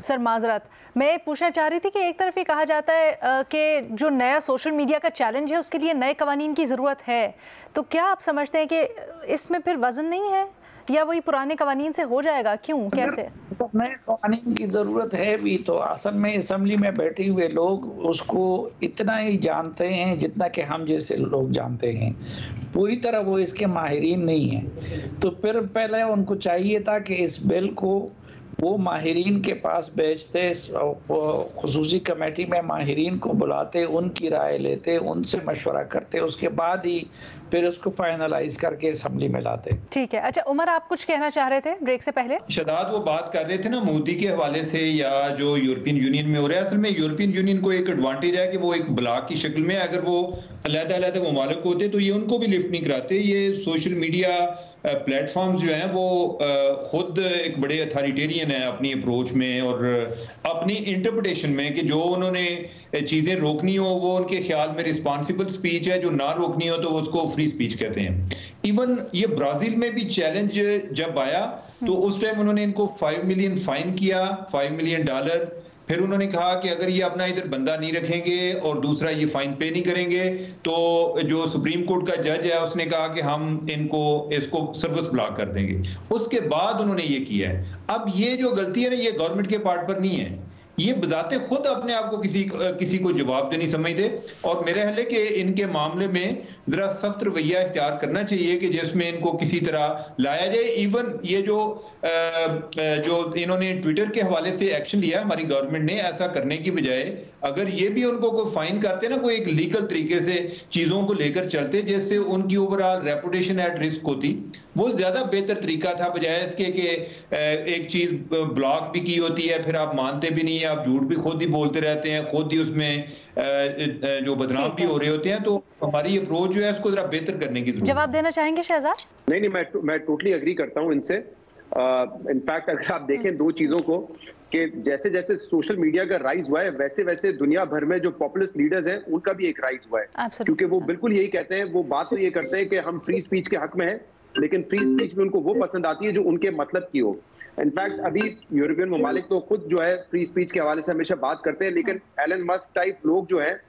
सर। माजरत, मैं पूछना चाह रही थी कि एक तरफ ये कहा जाता है कि जो नया सोशल मीडिया का चैलेंज है उसके लिए नए कवानीन की ज़रूरत है, तो क्या आप समझते हैं कि इसमें फिर वजन नहीं है या वही पुराने कवानीन से हो जाएगा? क्यों, कैसे? तो नए कवानीन की ज़रूरत है भी, तो असल में असम्बली में बैठे हुए लोग उसको इतना ही जानते हैं जितना कि हम जैसे लोग जानते हैं, पूरी तरह वो इसके माहिरीन नहीं हैं। तो फिर पहले उनको चाहिए था कि इस बिल को वो माहिरीन के पास भेजते, खुसूसी कमेटी में माहिरीन को बुलाते, उनकी राय लेते, उनसे मशवरा करते, उसके बाद ही फिर उसको फाइनलाइज करके असेंबली में लाते। ठीक है। अच्छा उमर, आप कुछ कहना चाह रहे थे ब्रेक से पहले? शदाद वो बात कर रहे थे ना मोदी के हवाले से या जो यूरोपियन यूनियन में हो रहा है। असल में यूरोपियन यूनियन को एक एडवांटेज है कि वो एक ब्लॉक की शक्ल में, अगर वो अलग-अलग ममालिक होते तो ये उनको भी लिफ्ट नहीं कराते। ये सोशल मीडिया प्लेटफॉर्म्स जो हैं वो खुद एक बड़े अथॉरिटेरियन है अपनी अप्रोच में और अपनी इंटरप्रिटेशन में, कि जो उन्होंने चीज़ें रोकनी हो वो उनके ख्याल में रिस्पॉन्सिबल स्पीच है, जो ना रोकनी हो तो उसको फ्री स्पीच कहते हैं। इवन ये ब्राज़ील में भी चैलेंज जब आया तो उस टाइम उन्होंने इनको 5 मिलियन फाइन किया, $5 मिलियन। फिर उन्होंने कहा कि अगर ये अपना इधर बंदा नहीं रखेंगे और दूसरा ये फाइन पे नहीं करेंगे तो जो सुप्रीम कोर्ट का जज है उसने कहा कि हम इसको सर्विस ब्लॉक कर देंगे। उसके बाद उन्होंने ये किया है। अब ये जो गलती है ना, ये गवर्नमेंट के पार्ट पर नहीं है, ये बजाते खुद अपने आप को किसी को जवाब देनी समझते। और मेरा ख्याल है कि इनके मामले में जरा सख्त रवैया इख्तियार करना चाहिए कि जिसमें इनको किसी तरह लाया जाए। इवन ये जो इन्होंने ट्विटर के हवाले से एक्शन लिया हमारी गवर्नमेंट ने, ऐसा करने की बजाय अगर ये भी उनको कोई फाइन करते ना, कोई एक लीगल तरीके से चीजों को लेकर चलते जिससे उनकी ओवरऑल रेपुटेशन एट रिस्क होती, वो ज्यादा बेहतर तरीका था, बजाय इसके कि एक चीज ब्लॉक भी की होती है फिर आप मानते भी नहीं, आप झूठ भी खुद ही बोलते रहते हैं, खुद ही उसमें जो बदनाम भी हो रहे होते हैं। तो हमारी अप्रोच जो है इसको जरा बेहतर करने की जरूरत है। जवाब देना चाहेंगे शहजाद? नहीं, मैं टोटली एग्री करता हूं इनसे। इनफैक्ट अगर आप देखें दो चीजों को, कि जैसे जैसे सोशल मीडिया का राइज हुआ है वैसे वैसे दुनिया भर में जो पॉपुलिस्ट लीडर्स हैं उनका भी एक राइज हुआ है, क्योंकि वो बिल्कुल यही कहते हैं, वो बात तो ये करते हैं कि हम फ्री स्पीच के हक में हैं, लेकिन फ्री स्पीच में उनको वो पसंद आती है जो उनके मतलब की हो। इनफैक्ट अभी यूरोपियन ममालिक तो खुद जो है फ्री स्पीच के हवाले से हमेशा बात करते हैं, लेकिन एलन मस्क टाइप लोग जो है,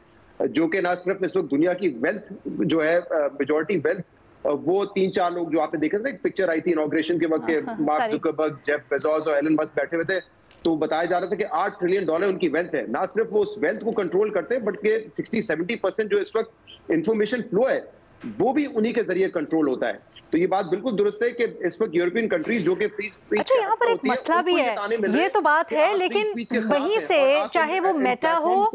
जो कि ना सिर्फ इस वक्त दुनिया की वेल्थ जो है मेजॉरिटी वेल्थ, वो 3-4 लोग जो आपने देखा था, एक पिक्चर आई थी इनॉग्रेशन के वक्त के, मार्क जुकरबर्ग, जेफ बेजोस और एलन मस्क बैठे हुए थे, तो बताया जा रहा था कि $8 ट्रिलियन उनकी वेल्थ है। ना सिर्फ वो उस वेल्थ को कंट्रोल करते हैं, बल्कि 60-70% जो इस वक्त इंफॉर्मेशन फ्लो है वो भी उन्हीं के जरिए कंट्रोल होता है। तो ये बात बिल्कुल दुरुस्त है कि इस वक्त यूरोपियन कंट्रीज जो कि फ्री स्पीच, अच्छा यहाँ पर एक मसला भी है, ये तो बात है, लेकिन वहीं से चाहे वो मेटा हो,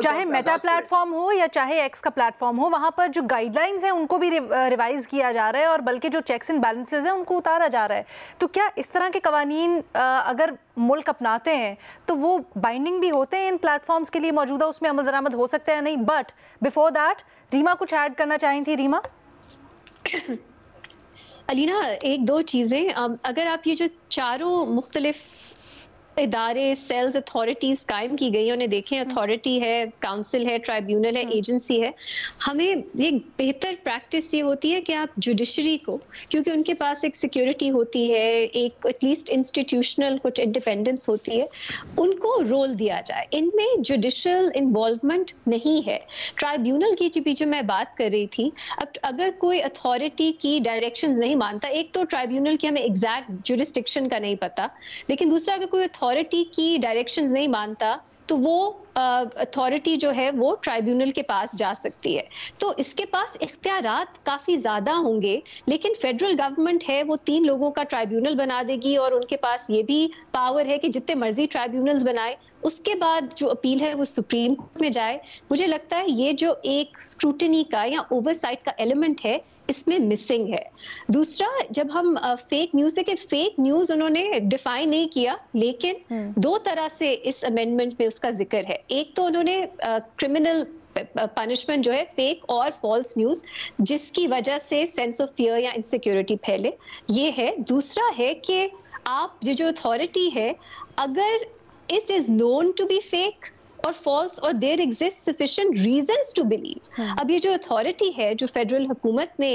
चाहे मेटा प्लेटफॉर्म हो या चाहे एक्स का प्लेटफॉर्म हो, वहां पर जो गाइडलाइंस हैं उनको भी रिवाइज किया जा रहा है और बल्कि जो चेक्स एंड बैलेंसेस हैं उनको उतारा जा रहा है। तो क्या इस तरह के कवानीन अगर मुल्क अपनाते हैं तो वो बाइंडिंग भी होते हैं इन प्लेटफॉर्म्स के लिए, मौजूदा उसमें अमल दरामद हो सकता है नहीं? बट बिफोर दैट रीमा कुछ ऐड करना चाही थी। रीमा? अलीना, एक दो चीज़ें, अगर आप ये जो चारों मुख्तलिफ इदारे, सेल्स, अथॉरिटीज़ कायम की गई उन्हें देखें, अथॉरिटी है, काउंसिल है, ट्राइब्यूनल है, एजेंसी है, हमें ये बेहतर प्रैक्टिस ये होती है कि आप जुडिशरी को, क्योंकि उनके पास एक सिक्योरिटी होती है, एक एटलीस्ट इंस्टीट्यूशनल कुछ इंडिपेंडेंस होती है, उनको रोल दिया जाए। इनमें जुडिशल इन्वॉल्वमेंट नहीं है। ट्राइब्यूनल की जो मैं बात कर रही थी, अब अगर कोई अथॉरिटी की डायरेक्शंस नहीं मानता, एक तो ट्राइब्यूनल की हमें एग्जैक्ट जुरिस्डिक्शन का नहीं पता, लेकिन दूसरा अगर कोई अथॉरिटी की डायरेक्शंस नहीं मानता तो वो अथॉरिटी जो है वो ट्राइब्यूनल के पास जा सकती है। तो इसके पास इख्तियारात काफ़ी ज़्यादा होंगे, लेकिन फेडरल गवर्नमेंट है वो 3 लोगों का ट्राइब्यूनल बना देगी और उनके पास ये भी पावर है कि जितने मर्जी ट्राइब्यूनल्स बनाए, उसके बाद जो अपील है वो सुप्रीम कोर्ट में जाए। मुझे लगता है ये जो एक स्क्रूटनी का या ओवरसाइट का एलिमेंट है, इसमें मिसिंग है। दूसरा, जब हम फेक न्यूज़ देखें, फेक न्यूज़ उन्होंने डिफाइन नहीं किया, लेकिन दो तरह से इस अमेंडमेंट में उसका जिक्र है। एक तो उन्होंने क्रिमिनल पनिशमेंट जो है फेक और फॉल्स न्यूज़ जिसकी वजह से सेंस ऑफ फियर या इनसिक्योरिटी फैले, ये है। दूसरा है कि आप जो अथॉरिटी है, अगर it is known to be fake और फॉल्स और there exist sufficient reasons to believe. अब ये जो अथॉरिटी है जो फेडरल हुकूमत ने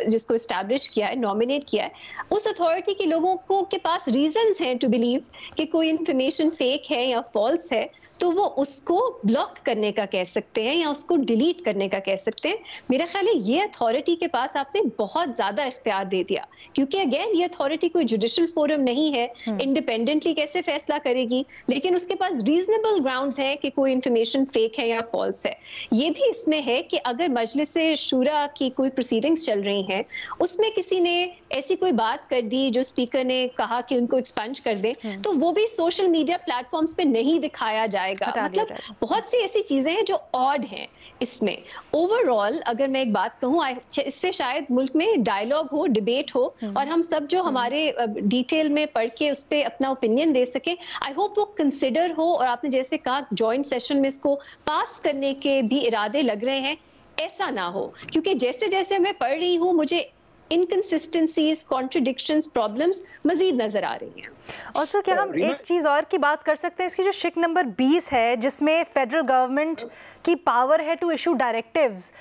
जिसको इस्टेब्लिश किया है, नॉमिनेट किया है, उस अथॉरिटी के लोगों को के पास रीजंस हैं टू बिलीव कि कोई इंफॉर्मेशन फेक है या फॉल्स है, तो वो उसको ब्लॉक करने का कह सकते हैं या उसको डिलीट करने का कह सकते हैं। मेरा ख्याल है ये अथॉरिटी के पास आपने बहुत ज्यादा इख्तियार दे दिया, क्योंकि अगेन ये अथॉरिटी कोई जुडिशल फोरम नहीं है, इंडिपेंडेंटली कैसे फैसला करेगी, लेकिन उसके पास रीजनेबल ग्राउंड्स है कि कोई इंफॉर्मेशन फेक है या फॉल्स है। ये भी इसमें है कि अगर मजलिस शूरा की कोई प्रोसीडिंग्स चल रही हैं, उसमें किसी ने ऐसी कोई बात कर दी जो स्पीकर ने कहा कि उनको एक्सपंज कर दे, तो वो भी सोशल मीडिया प्लेटफॉर्म्स पे नहीं दिखाया जाएगा। मतलब बहुत सी ऐसी चीजें हैं जो ऑड हैं इसमें। ओवरऑल अगर मैं एक बात कहूँ, इससे शायद मुल्क में डायलॉग हो, डिबेट हो, और हम सब जो हमारे डिटेल में पढ़ के उस पर अपना ओपिनियन दे सके। आई होप वो कंसिडर हो, और आपने जैसे कहा जॉइंट सेशन में इसको पास करने के भी इरादे लग रहे हैं, ऐसा ना हो, क्योंकि जैसे जैसे मैं पढ़ रही हूँ मुझे इनकंसिस्टेंसीज, कॉन्ट्रडिक्शंस, प्रॉब्लम्स मजीद नजर आ रही हैं। और सर क्या हम एक चीज़ और की बात कर सकते हैं, इसकी जो शिक नंबर 20 है जिसमें फेडरल गवर्नमेंट की पावर है टू इशू डायरेक्टिव्स,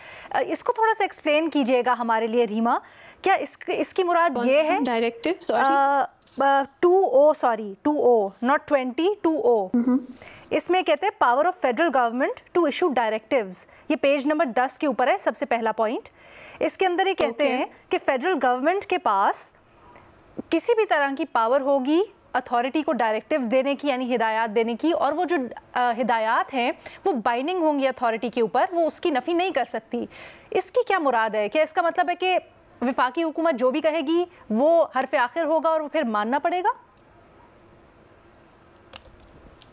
इसको थोड़ा सा एक्सप्लेन कीजिएगा हमारे लिए रीमा। क्या इसकी मुराद ये है डायरेक्टिव 2O नॉट 20 2O, इसमें कहते हैं power of federal government to issue directives. ये पेज नंबर 10 के ऊपर है, सबसे पहला पॉइंट। इसके अंदर ये कहते हैं कि फेडरल गवर्नमेंट के पास किसी भी तरह की पावर होगी अथॉरिटी को डायरेक्टिव्स देने की, यानी हिदायत देने की, और वो जो हिदायत हैं वो बाइंडिंग होंगी अथॉरिटी के ऊपर, वो उसकी नफ़ी नहीं कर सकती। इसकी क्या मुराद है? क्या इसका मतलब है कि वफाकी हुकूमत जो भी कहेगी वो हरफ आखिर होगा और वो फिर मानना पड़ेगा?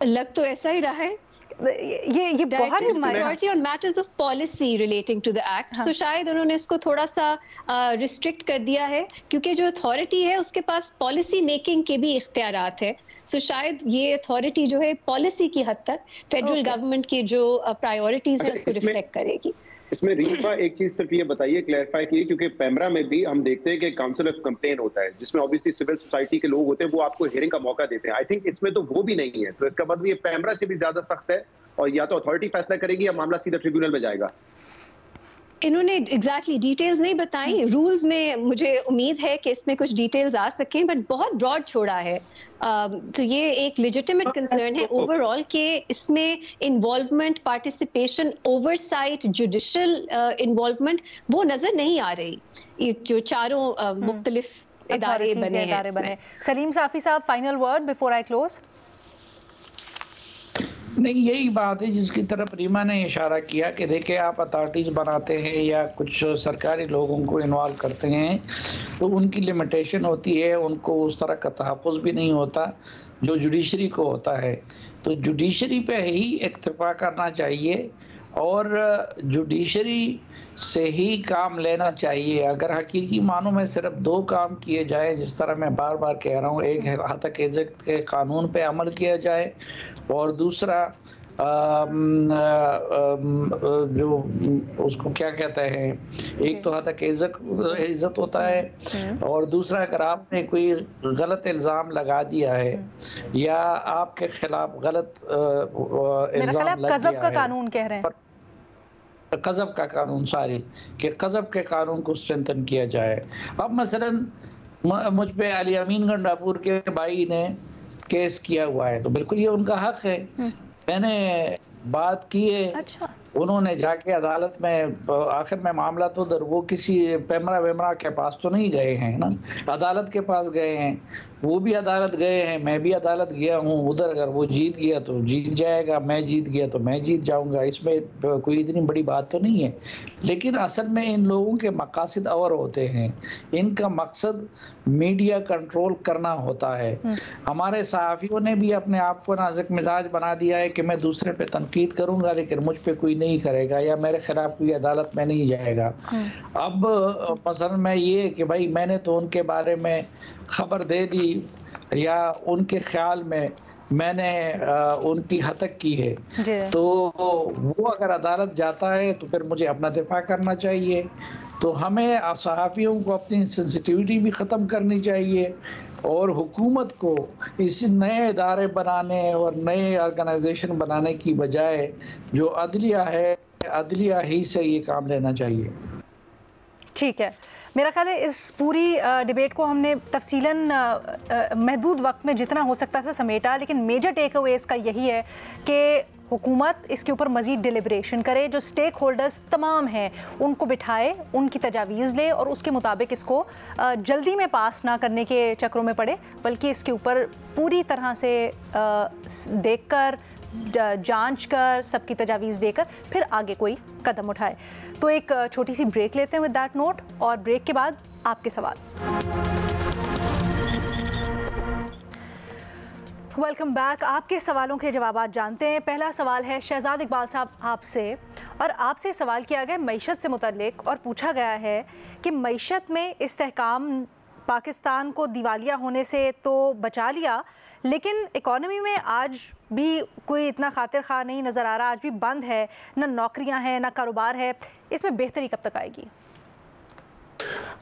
लग तो ऐसा ही रहा है। ये बहुत authority on matters of policy relating to the act, so शायद उन्होंने इसको थोड़ा सा रिस्ट्रिक्ट कर दिया है, क्योंकि जो अथॉरिटी है उसके पास पॉलिसी मेकिंग के भी इख्तियारात है। सो शायद ये अथॉरिटी जो है पॉलिसी की हद तक फेडरल गवर्नमेंट की जो प्रायोरिटीज है उसको रिफ्लेक्ट करेगी। इसमें रीमा एक चीज सिर्फ ये बताइए, क्लैरिफाई कीजिए, क्योंकि पैमरा में भी हम देखते हैं कि काउंसिल ऑफ कंप्लेन होता है जिसमें ऑब्वियसली सिविल सोसाइटी के लोग होते हैं, वो आपको हियरिंग का मौका देते हैं। आई थिंक इसमें तो वो भी नहीं है, तो इसका मतलब ये पैमरा से भी ज्यादा सख्त है, और या तो अथॉरिटी फैसला करेगी या मामला सीधा ट्रिब्यूनल में जाएगा। इन्होंने एग्जैक्टली डिटेल्स नहीं बताई। रूल्स में मुझे उम्मीद है कि इसमें कुछ डिटेल्स आ सकें, बट बहुत ब्रॉड छोड़ा है। तो ये एक लेजिटिमेट कंसर्न है ओवरऑल कि इसमें involvement, participation, oversight, judicial involvement वो नजर नहीं आ रही। ये जो चारों मुख्तलिफ इदारे बने हैं। सलीम साफी साहब, final word before I close. नहीं, यही बात है जिसकी तरफ रीमा ने इशारा किया कि देखिए आप अथॉरिटीज़ बनाते हैं या कुछ सरकारी लोगों को इन्वॉल्व करते हैं तो उनकी लिमिटेशन होती है, उनको उस तरह का तहफ़्फ़ुज़ भी नहीं होता जो जुडिशरी को होता है। तो जुडिशरी पे ही इक्तफा करना चाहिए और जुडिशरी से ही काम लेना चाहिए। अगर हकीकी मानों में सिर्फ दो काम किए जाए, जिस तरह मैं बार बार कह रहा हूँ, एक है हतक इज़्ज़त के कानून पे अमल किया जाए और दूसरा जो उसको क्या कहते हैं, एक तो हतक इज़्ज़त होता है और दूसरा अगर आपने कोई गलत इल्ज़ाम लगा दिया है या आपके खिलाफ गलत इल्ज़ाम लग गया है, का कानून कह रहे हैं, कज़ब का कानून, सारी कि कज़ब के कानून को स्ट्रेंथन किया जाए। अब मसलन मुझ पे अली अमीन गंडापुर के भाई ने केस किया हुआ है तो बिल्कुल ये उनका हक है। मैंने बात की है, अच्छा। उन्होंने जाके अदालत में, आखिर में मामला तो उधर वो किसी पैमरा वेमरा के पास तो नहीं गए हैं ना, अदालत के पास गए हैं, वो भी अदालत गए हैं, मैं भी अदालत गया हूँ। उधर अगर वो जीत गया तो जीत जाएगा, मैं जीत गया तो मैं जीत जाऊंगा, इसमें कोई इतनी बड़ी बात तो नहीं है। लेकिन असल में इन लोगों के मकासद और होते हैं, इनका मकसद मीडिया कंट्रोल करना होता है। हमारे सहाफ़ियों ने भी अपने आप को नाजुक मिजाज बना दिया है कि मैं दूसरे पे तनकीद करूंगा लेकिन मुझ पे कोई नहीं नहीं करेगा या मेरे खिलाफ कोई अदालत में नहीं जाएगा। अब मसलन मैं ये कि भाई मैंने तो उनके बारे में खबर दे दी या उनके ख्याल में मैंने उनकी हतक की है, तो वो अगर अदालत जाता है तो फिर मुझे अपना दिफा करना चाहिए। तो हमें सहाफ़ियों को अपनी सेंसिटिविटी भी ख़त्म करनी चाहिए और हुकूमत को इस नए इदारे बनाने और नए ऑर्गेनाइजेशन बनाने की बजाय जो अदलिया है, अदलिया ही से ये काम लेना चाहिए। ठीक है, मेरा ख्याल है इस पूरी डिबेट को हमने तफसीलन महदूद वक्त में जितना हो सकता था समेटा, लेकिन मेजर टेक अवे इसका यही है कि हुकूमत इसके ऊपर मज़ीद डिलिब्रेशन करे, जो स्टेक होल्डर्स तमाम हैं उनको बिठाए, उनकी तजावीज़ ले और उसके मुताबिक इसको जल्दी में पास ना करने के चक्रों में पड़े, बल्कि इसके ऊपर पूरी तरह से देखकर, जांच कर, सबकी तजावीज़ देकर फिर आगे कोई कदम उठाए। तो एक छोटी सी ब्रेक लेते हैं विद दैट नोट, और ब्रेक के बाद आपके सवाल। Welcome back. आपके सवालों के जवाब जानते हैं। पहला सवाल है शहजाद इकबाल साहब आपसे, और आपसे सवाल किया गया मईशत से मुतल्लिक, और पूछा गया है कि मईशत में इस्तेहकाम पाकिस्तान को दिवालिया होने से तो बचा लिया, लेकिन इकॉनमी में आज भी कोई इतना खातिर खा नहीं नज़र आ रहा, आज भी बंद है, ना नौकरियां हैं ना कारोबार है, इसमें बेहतरी कब तक आएगी?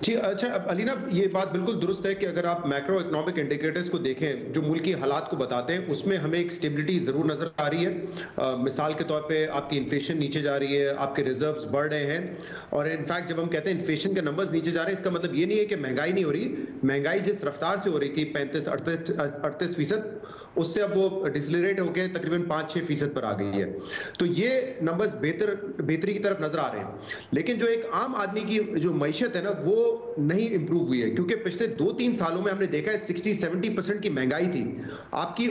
जी अच्छा, अब अलीना ये बात बिल्कुल दुरुस्त है कि अगर आप मैक्रो इकोनॉमिक इंडिकेटर्स को देखें जो मुल्क की हालात को बताते हैं, उसमें हमें एक स्टेबिलिटी ज़रूर नज़र आ रही है। मिसाल के तौर पे आपकी इन्फ्लेशन नीचे जा रही है, आपके रिजर्व्स बढ़ रहे हैं, और इनफैक्ट जब हम कहते हैं इन्फ्लेशन के नंबर्स नीचे जा रहे हैं, इसका मतलब ये नहीं है कि महंगाई नहीं हो रही। महंगाई जिस रफ्तार से हो रही थी 35-38%, उससे अब वो डिसलरेट होकर तकरीबन 5-6% पर आ गई है। तो ये नंबर्स बेहतरी की तरफ नजर आ रहे हैं, लेकिन जो एक आम आदमी की जो मईशत है ना, वो नहीं इंप्रूव हुई है, क्योंकि पिछले 2-3 सालों में हमने देखा है 60-70% की महंगाई थी आपकी,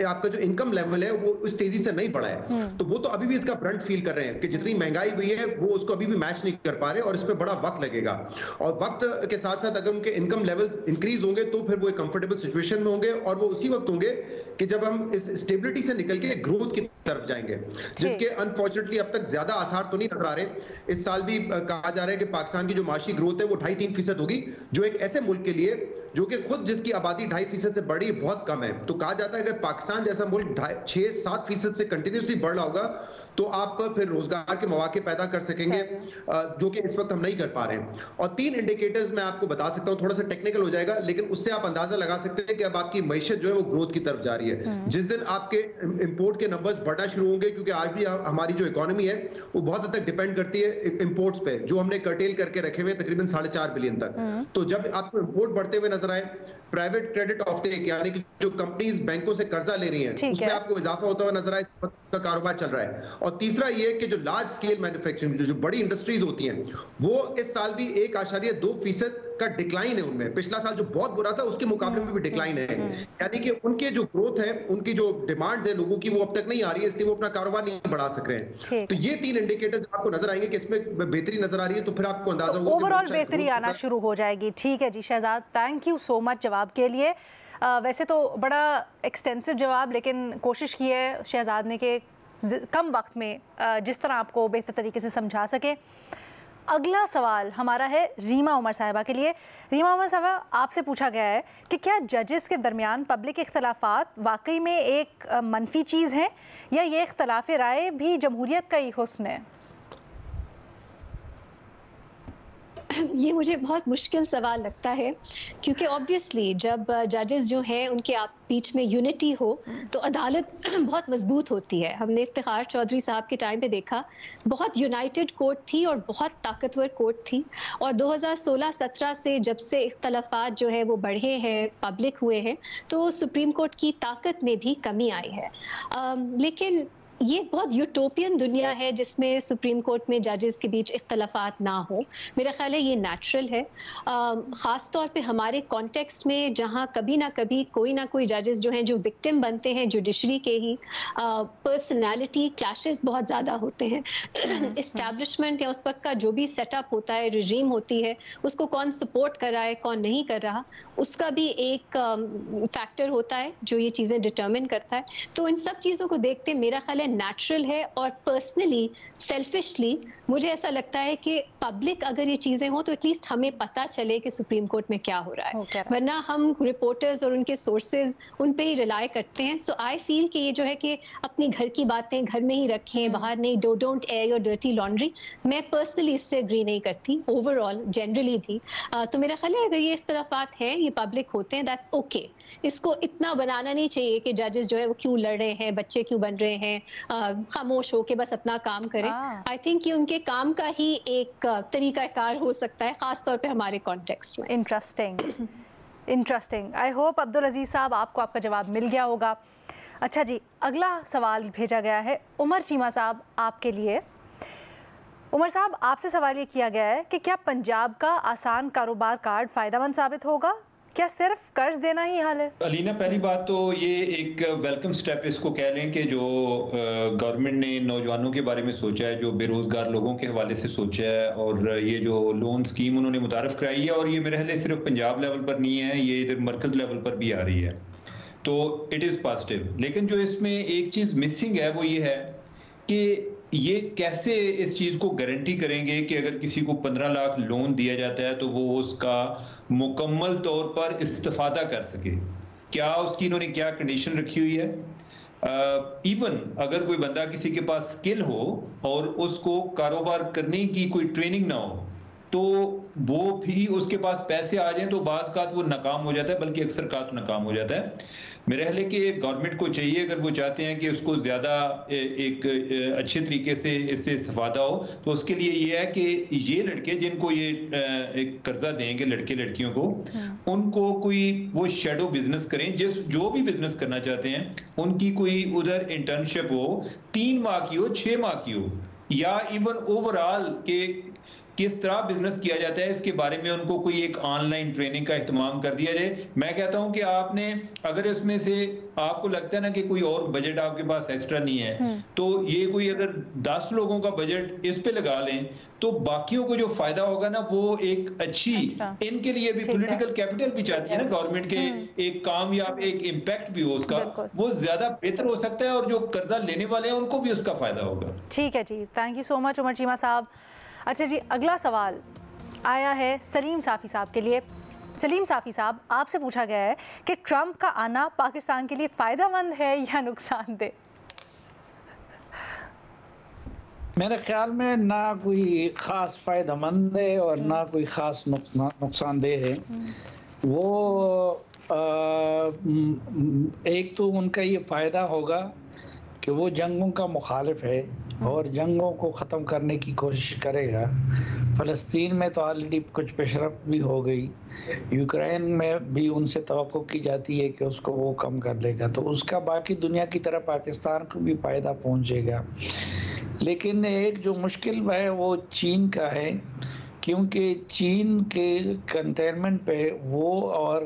आपका जो इनकम लेवल है वो उस तेजी से नहीं बढ़ा है। तो वो तो अभी भी इसका ब्रंट फील कर रहे हैं कि जितनी महंगाई हुई है वो उसको अभी भी मैच नहीं कर पा रहे, और इसमें बड़ा वक्त लगेगा। और वक्त के साथ साथ अगर उनके इनकम लेवल्स इंक्रीज होंगे तो फिर वो एक कंफर्टेबल सिचुएशन में होंगे, और वो उसी वक्त होंगे कि जब हम इस स्टेबिलिटी से निकल के ग्रोथ की तरफ जाएंगे, जिसके अनफॉर्चुनेटली अब तक ज्यादा आसार तो नहीं नजर आ रहे। इस साल भी कहा जा रहा है कि पाकिस्तान की जो माशी ग्रोथ है वो 2.5-3% होगी, जो एक ऐसे मुल्क के लिए जो कि खुद जिसकी आबादी 2.5% से बढ़ी बहुत कम है। तो कहा जाता है अगर पाकिस्तान जैसा मुल्क 6-7% से कंटिन्यूसली बढ़ रहा होगा तो आप फिर रोजगार के मौके पैदा कर सकेंगे, जो कि इस वक्त हम नहीं कर पा रहे हैं। और 3 इंडिकेटर्स मैं आपको बता सकता हूं, थोड़ा सा टेक्निकल हो जाएगा, लेकिन उससे आप अंदाजा लगा सकते हैं कि अब आपकी मईशत जो है वो ग्रोथ की तरफ जा रही है। जिस दिन आपके इंपोर्ट के नंबर्स बढ़ना शुरू होंगे, क्योंकि आज भी हमारी जो इकोनॉमी है वो बहुत हद तक डिपेंड करती है इंपोर्ट्स पे, जो हमने कर्टेल करके रखे हुए तकरीबन 4.5 बिलियन तक। तो जब आपको इंपोर्ट बढ़ते हुए नजर आए, प्राइवेट क्रेडिट ऑफटेक यानी कि जो कंपनीज बैंकों से कर्जा ले रही हैं, उसमें आपको इजाफा होता हुआ नजर आए, का कारोबार चल रहा है। और तीसरा ये कि जो लार्ज स्केल मैन्युफैक्चरिंग, जो बड़ी इंडस्ट्रीज होती हैं, वो इस साल भी 1.2% का डिक्लाइन है उनमें। पिछला साल जो बहुत बुरा था उसके मुकाबले में भी डिक्लाइन है, यानी कि उनके जो ग्रोथ है, उनकी जो डिमांड्स है लोगों की, वो अब तक नहीं आ रही है, इसलिए वो अपना कारोबार नहीं बढ़ा सक रहे हैं। तो ये 3 इंडिकेटर्स आपको नजर आएंगे कि इसमें बेहतरी नजर आ रही है, तो फिर आपको अंदाजा होगा ओवरऑल बेहतरी आना शुरू हो जाएगी। ठीक है जी Shahzad, thank you so much जवाब के लिए। वैसे तो बड़ा एक्सटेंसिव जवाब, लेकिन कोशिश की है शहजाद ने कि कम वक्त में जिस तरह आपको बेहतर तरीके से समझा सके। अगला सवाल हमारा है रीमा उमर साहिबा के लिए। रीमा उमर साहिबा, आपसे पूछा गया है कि क्या जजेस के दरमियान पब्लिक इख्तलाफात वाकई में एक मनफी चीज़ है, या ये इख्तलाफ राय भी जमहूरियत का ही हुस्न है? ये मुझे बहुत मुश्किल सवाल लगता है, क्योंकि ऑब्वियसली जब जजेस जो हैं उनके बीच में यूनिटी हो तो अदालत बहुत मजबूत होती है। हमने इफ्तिखार चौधरी साहब के टाइम पे देखा, बहुत यूनाइटेड कोर्ट थी और बहुत ताकतवर कोर्ट थी, और 2016-17 से जब से इख्तलाफात जो है वो बढ़े हैं, पब्लिक हुए हैं, तो सुप्रीम कोर्ट की ताकत में भी कमी आई है। लेकिन ये बहुत यूटोपियन दुनिया है जिसमें सुप्रीम कोर्ट में जजेस के बीच इख्तलाफात ना हो। मेरा ख्याल है ये नेचुरल है, ख़ास तौर पे हमारे कॉन्टेक्स्ट में जहाँ कभी ना कभी कोई ना कोई जजेस जो हैं जो विक्टिम बनते हैं जुडिशरी के ही। पर्सनैलिटी क्लैशेस बहुत ज़्यादा होते हैं। इस्टेब्लिशमेंट या उस वक्त का जो भी सेटअप होता है, रजीम होती है, उसको कौन सपोर्ट कर रहा है कौन नहीं कर रहा, उसका भी एक फैक्टर होता है जो ये चीज़ें डिटर्मिन करता है। तो इन सब चीज़ों को देखते मेरा ख्याल है नेचुरल है और पर्सनली सेल्फिशली मुझे ऐसा लगता है कि पब्लिक अगर ये चीज़ें हों तो एटलीस्ट हमें पता चले कि सुप्रीम कोर्ट में क्या हो रहा है, वरना हम रिपोर्टर्स और उनके सोर्सेज उन पे ही रिलाई करते हैं। सो आई फील कि ये जो है कि अपनी घर की बातें घर में ही रखें, बाहर नहीं, don't air your dirty laundry. मैं पर्सनली इससे एग्री नहीं करती, ओवरऑल जनरली भी। तो मेरा ख्याल है अगर ये इख्तलाफात हैं, ये पब्लिक होते हैं, दैट्स ओके। इसको इतना बनाना नहीं चाहिए कि जजेस जो है वो क्यों लड़ रहे हैं, बच्चे क्यों बन रहे हैं, खामोश हो के बस अपना काम करें। आई थिंक ये उनके काम का ही एक तरीकाकार हो सकता है, खासतौर पे हमारे कॉन्टेक्स्ट में। इंटरेस्टिंग। आई होप अब्दुल अजीज साहब आपको आपका जवाब मिल गया होगा। अच्छा जी, अगला सवाल भेजा गया है उमर चीमा साहब आपके लिए। उमर साहब, आपसे सवाल ये किया गया है कि क्या पंजाब का आसान कारोबार कार्ड फ़ायदेमंद साबित होगा? क्या सिर्फ कर्ज देना ही हल है? अलीना, पहली बात तो ये एक वेलकम स्टेप इसको कह लें कि जो गवर्नमेंट ने नौजवानों के बारे में सोचा है, जो बेरोजगार लोगों के हवाले से सोचा है, और ये जो लोन स्कीम उन्होंने मुतारफ कराई है, और ये मेरे ख्याल सिर्फ पंजाब लेवल पर नहीं है, ये इधर मरकज लेवल पर भी आ रही है, तो इट इज़ पॉजिटिव। लेकिन जो इसमें एक चीज़ मिसिंग है वो ये है कि ये कैसे इस चीज़ को गारंटी करेंगे कि अगर किसी को 15 लाख लोन दिया जाता है तो वो उसका मुकम्मल तौर पर इस्तेफादा कर सके। क्या उसकी इन्होंने क्या कंडीशन रखी हुई है? इवन अगर कोई बंदा किसी के पास स्किल हो और उसको कारोबार करने की कोई ट्रेनिंग ना हो, तो वो भी उसके पास पैसे आ जाएं तो बाज़ का वो नाकाम हो जाता है, बल्कि अक्सर का तो नाकाम हो जाता है। मेरे ख्याल है कि गवर्नमेंट को चाहिए, अगर वो चाहते हैं कि उसको ज़्यादा एक अच्छे तरीके से इससे इस्तेफादा हो, तो उसके लिए ये है कि ये लड़के जिनको ये एक कर्जा देंगे लड़के लड़कियों को, उनको कोई वो शेडो बिजनेस करें, जो भी बिजनेस करना चाहते हैं उनकी कोई उधर इंटर्नशिप हो, 3 माह की हो, 6 माह की हो, या इवन ओवरऑल के किस तरह बिजनेस किया जाता है इसके बारे में उनको कोई एक ऑनलाइन ट्रेनिंग का इत्माम कर दिया जाए। मैं कहता हूं कि आपने अगर इसमें से आपको लगता है ना कि कोई और बजट आपके पास एक्स्ट्रा नहीं है, तो ये कोई अगर 10 लोगों का बजट इस पे लगा लें तो बाकियों को जो फायदा होगा ना वो एक अच्छी, इनके लिए भी पॉलिटिकल कैपिटल भी चाहती है ना गवर्नमेंट के, एक कामयाब एक इम्पैक्ट भी हो उसका, वो ज्यादा बेहतर हो सकता है और जो कर्जा लेने वाले हैं उनको भी उसका फायदा होगा। ठीक है जी, thank you so much Umar Cheema साहब। अच्छा जी, अगला सवाल आया है सलीम साफ़ी साहब के लिए। सलीम साफ़ी साहब, आपसे पूछा गया है कि ट्रंप का आना पाकिस्तान के लिए फ़ायदेमंद है या नुकसानदेह? मेरे ख्याल में ना कोई ख़ास फ़ायदेमंद है और ना कोई ख़ास नुकसानदेह है। वो एक तो उनका ये फ़ायदा होगा कि वो जंगों का मुखालिफ है और जंगों को ख़त्म करने की कोशिश करेगा। फ़लस्तीन में तो ऑलरेडी कुछ पेशरफ़ भी हो गई, यूक्रेन में भी उनसे तवक्को की जाती है कि उसको वो कम कर लेगा, तो उसका बाकी दुनिया की तरह पाकिस्तान को भी फ़ायदा पहुंचेगा। लेकिन एक जो मुश्किल है वो चीन का है, क्योंकि चीन के कंटेनमेंट पे वो और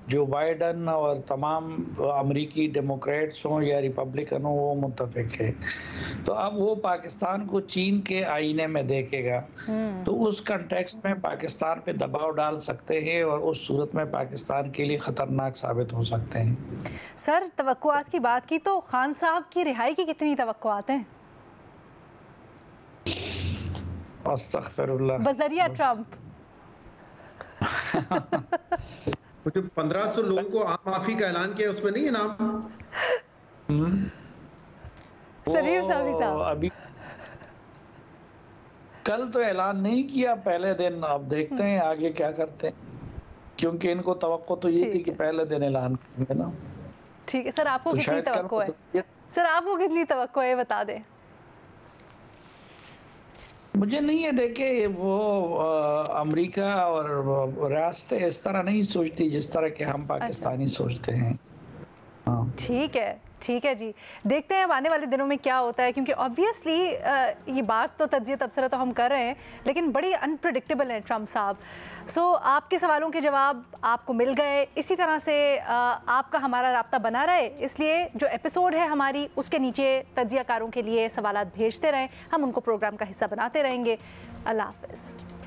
जो बाइडन और तमाम अमेरिकी डेमोक्रेट्स हों या रिपब्लिकन हों वो मुत्तफिक है, तो अब वो पाकिस्तान को चीन के आईने में देखेगा, तो उस कंटेक्स्ट में पाकिस्तान पे दबाव डाल सकते हैं और उस सूरत में पाकिस्तान के लिए ख़तरनाक साबित हो सकते हैं। सर, तवक्कुआत की बात की तो खान साहब की रिहाई की कितनी तवक्कुआत हैं? अस्तग़फिरुल्लाह, बज़रिया ट्रंप। जो 1500 लोगों को आम माफी का ऐलान किया उसमें नहीं है नाम? सलीम साफ़ी साहब, अभी कल तो ऐलान नहीं किया, पहले दिन। अब देखते हैं आगे क्या करते हैं, क्योंकि इनको तवक्को तो ये थी कि पहले दिन ऐलान करेंगे ना। ठीक है सर, आपको तो कितनी तवक्को है? सर, आपको कितनी तवक्को है बता दें। मुझे नहीं है, देखे वो अमेरिका और रियासतें इस तरह नहीं सोचती जिस तरह के हम पाकिस्तानी सोचते हैं। हाँ, ठीक है जी, देखते हैं आने वाले दिनों में क्या होता है, क्योंकि ऑब्वियसली ये बात तो तज्जिया तबसरा तो हम कर रहे हैं, लेकिन बड़ी अनप्रेडिक्टेबल है ट्रंप साहब। सो आपके सवालों के जवाब आपको मिल गए, इसी तरह से आपका हमारा राब्ता बना रहे, इसलिए जो एपिसोड है हमारी उसके नीचे तज्जियाकारों के लिए सवालात भेजते रहें, हम उनको प्रोग्राम का हिस्सा बनाते रहेंगे। अल्लाह हाफ़िज़।